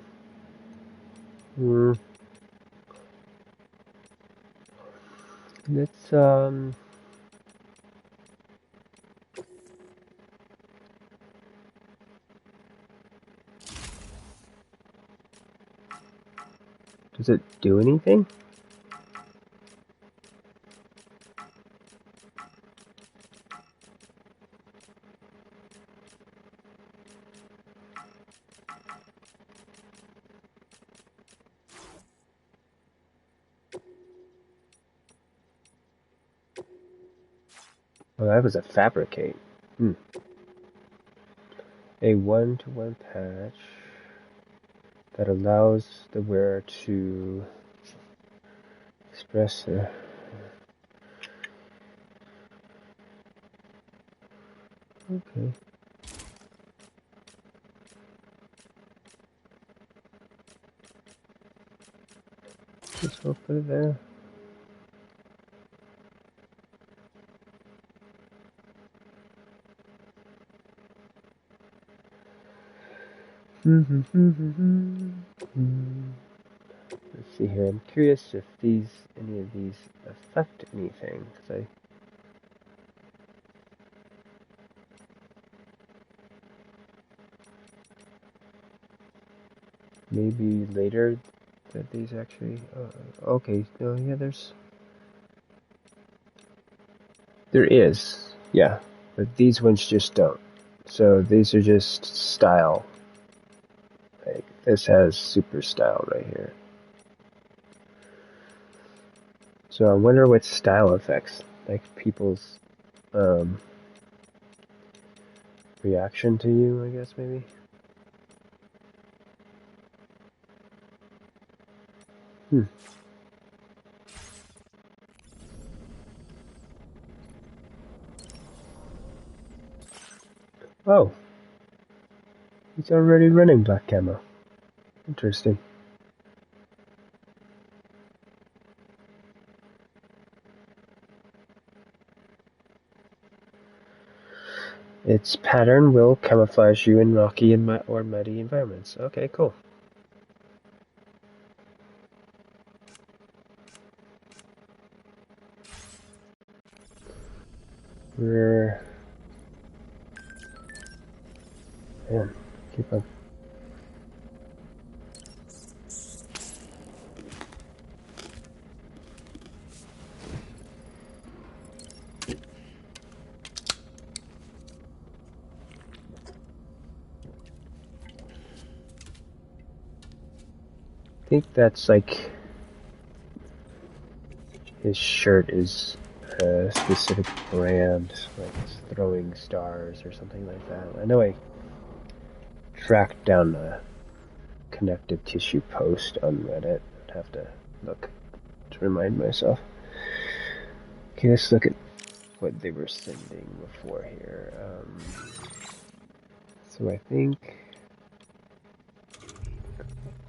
Let's does it do anything? Oh, that was a fabricate. A one-to-one patch that allows the wearer to express their... Okay. Just we'll put it there. Let's see here. I'm curious if any of these affect anything, because maybe later that these actually. Okay. No. Yeah. There is. Yeah. But these ones just don't. So these are just style. Like this has super style right here. So I wonder what style affects like people's reaction to you, I guess maybe. Oh, he's already running black camo. Interesting. Its pattern will camouflage you in rocky or muddy environments. Okay, cool. Man, keep on. I think that's like his shirt is a specific brand, like Throwing Stars or something like that. I know I tracked down a connective tissue post on Reddit. I'd have to look to remind myself. Okay, let's look at what they were sending before here. So I think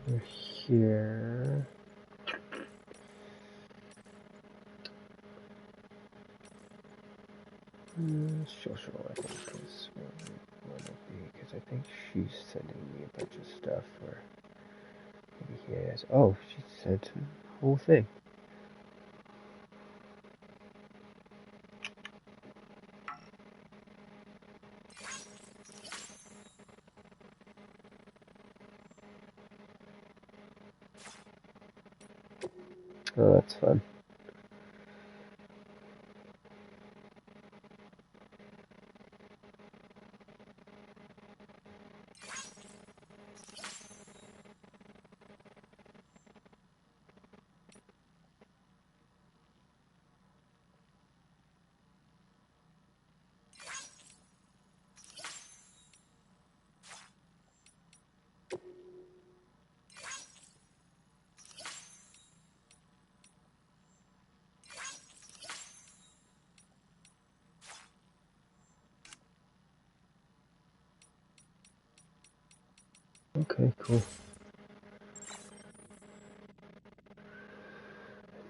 we're here. Social, I think, is what we want to be, because I think she's sending me a bunch of stuff, or maybe he has. Oh, she sent the whole thing. Oh, that's fun. Okay, cool.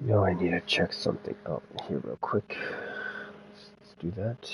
No, I need to check something out here real quick. Let's do that.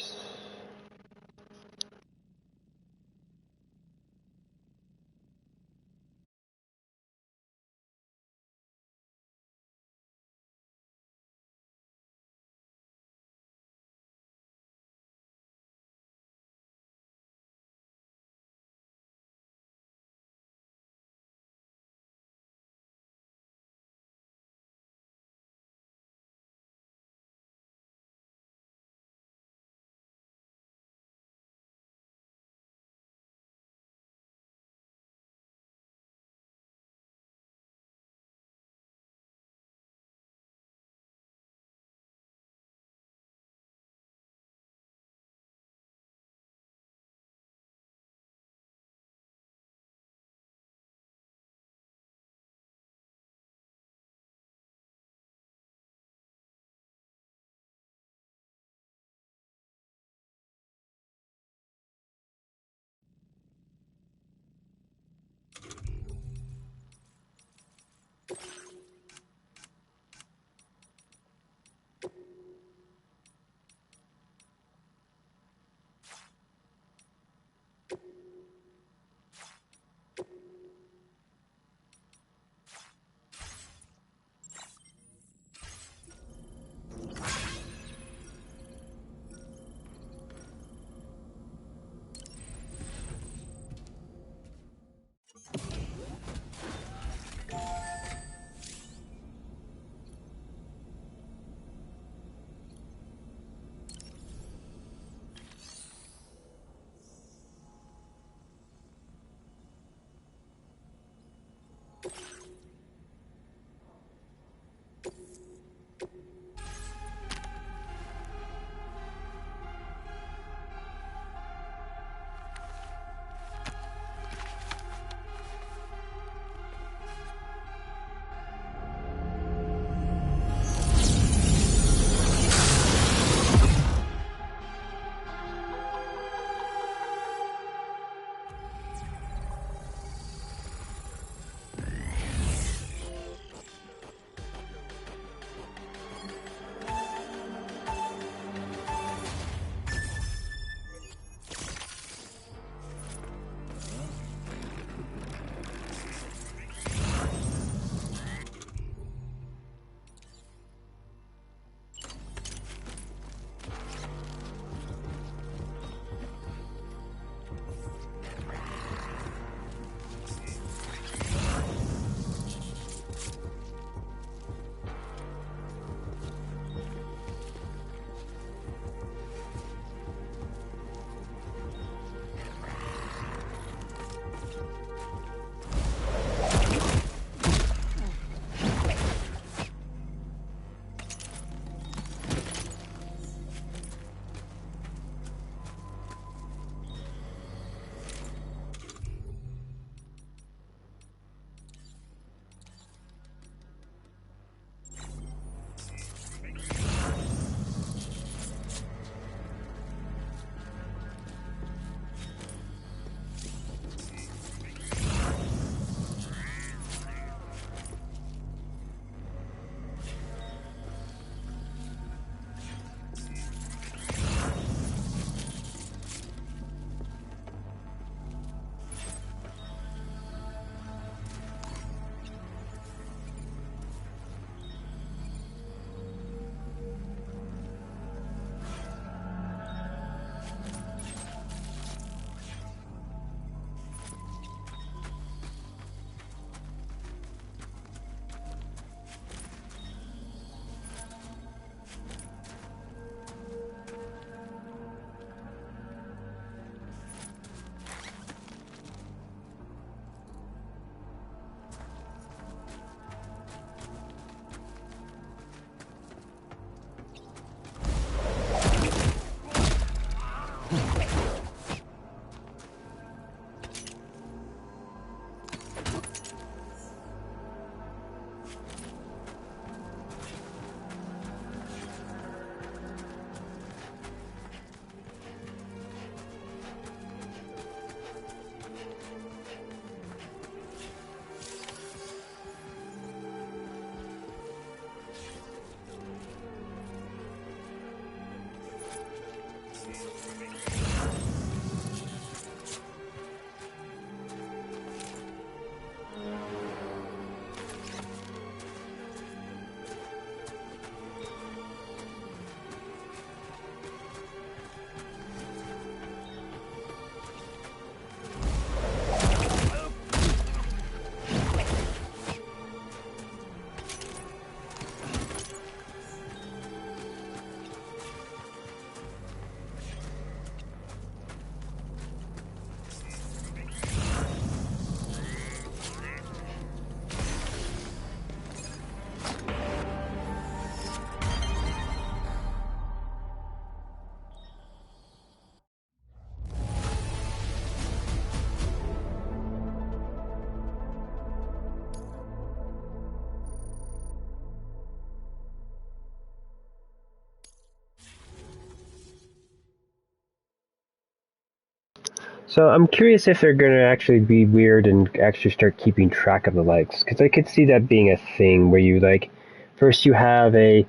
So I'm curious if they're going to actually be weird and actually start keeping track of the likes, because I could see that being a thing where you like, first you have a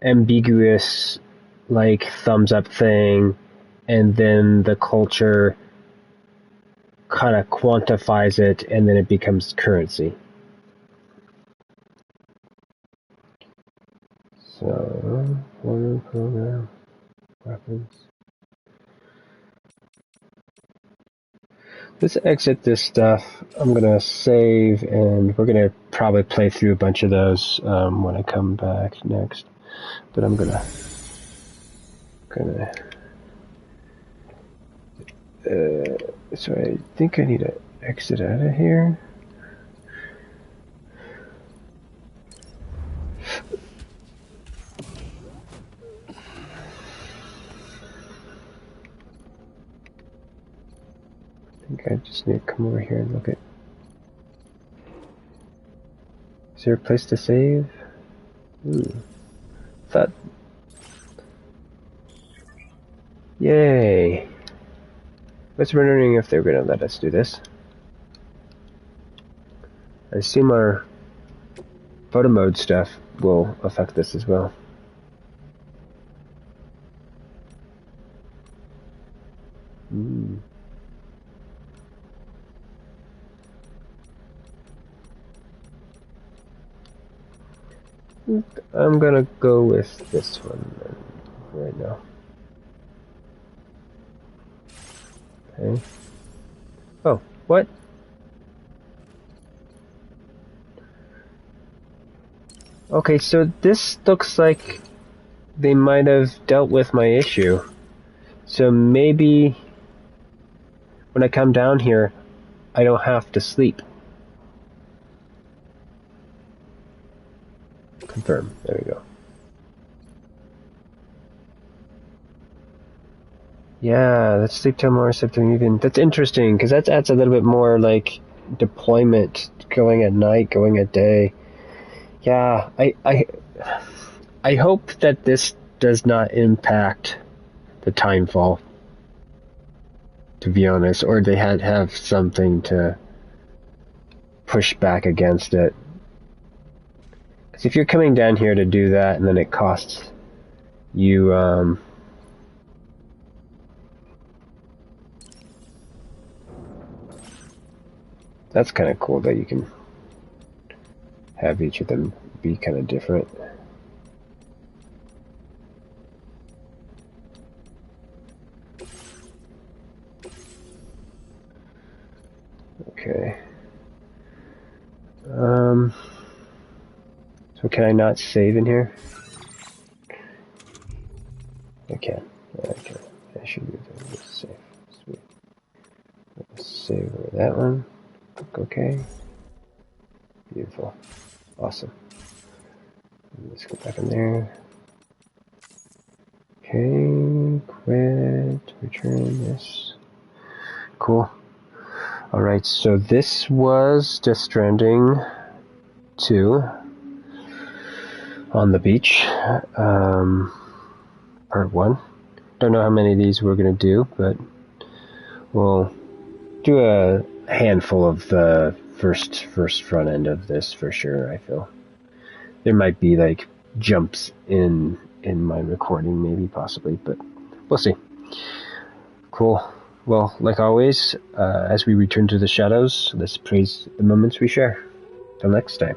ambiguous like thumbs up thing, and then the culture kind of quantifies it, and then it becomes currency. So, order program, weapons. Let's exit this stuff. I'm gonna save, and we're gonna probably play through a bunch of those when I come back next. But I'm gonna so I think I need to exit out of here. I think I just need to come over here and look at. Is there a place to save? Ooh. Thought. Yay. I was wondering if they were going to let us do this. I assume our photo mode stuff will affect this as well. I'm gonna go with this one right now. Okay. Oh, what? Okay, so this looks like they might have dealt with my issue. So maybe when I come down here, I don't have to sleep. Confirm. There we go. Yeah, let's sleep till more September even. That's interesting, because that adds a little bit more, like, deployment, going at night, going at day. Yeah, I hope that this does not impact the timefall, to be honest, or they have something to push back against it. Because if you're coming down here to do that, and then it costs you, that's kind of cool that you can have each of them be kind of different. Okay. So can I not save in here? I can. Okay. I should be able to save. Sweet. Let's save over that one. Click OK. Beautiful. Awesome. Let's go back in there. Okay. Quit. Return this. Cool. Alright, so this was Death Stranding 2 on the beach. Part 1. Don't know how many of these we're going to do, but we'll do a handful of the first front end of this for sure, I feel. There might be like jumps in my recording, maybe, possibly, but we'll see. Cool. Well, like always, as we return to the shadows, let's praise the moments we share. Till next time.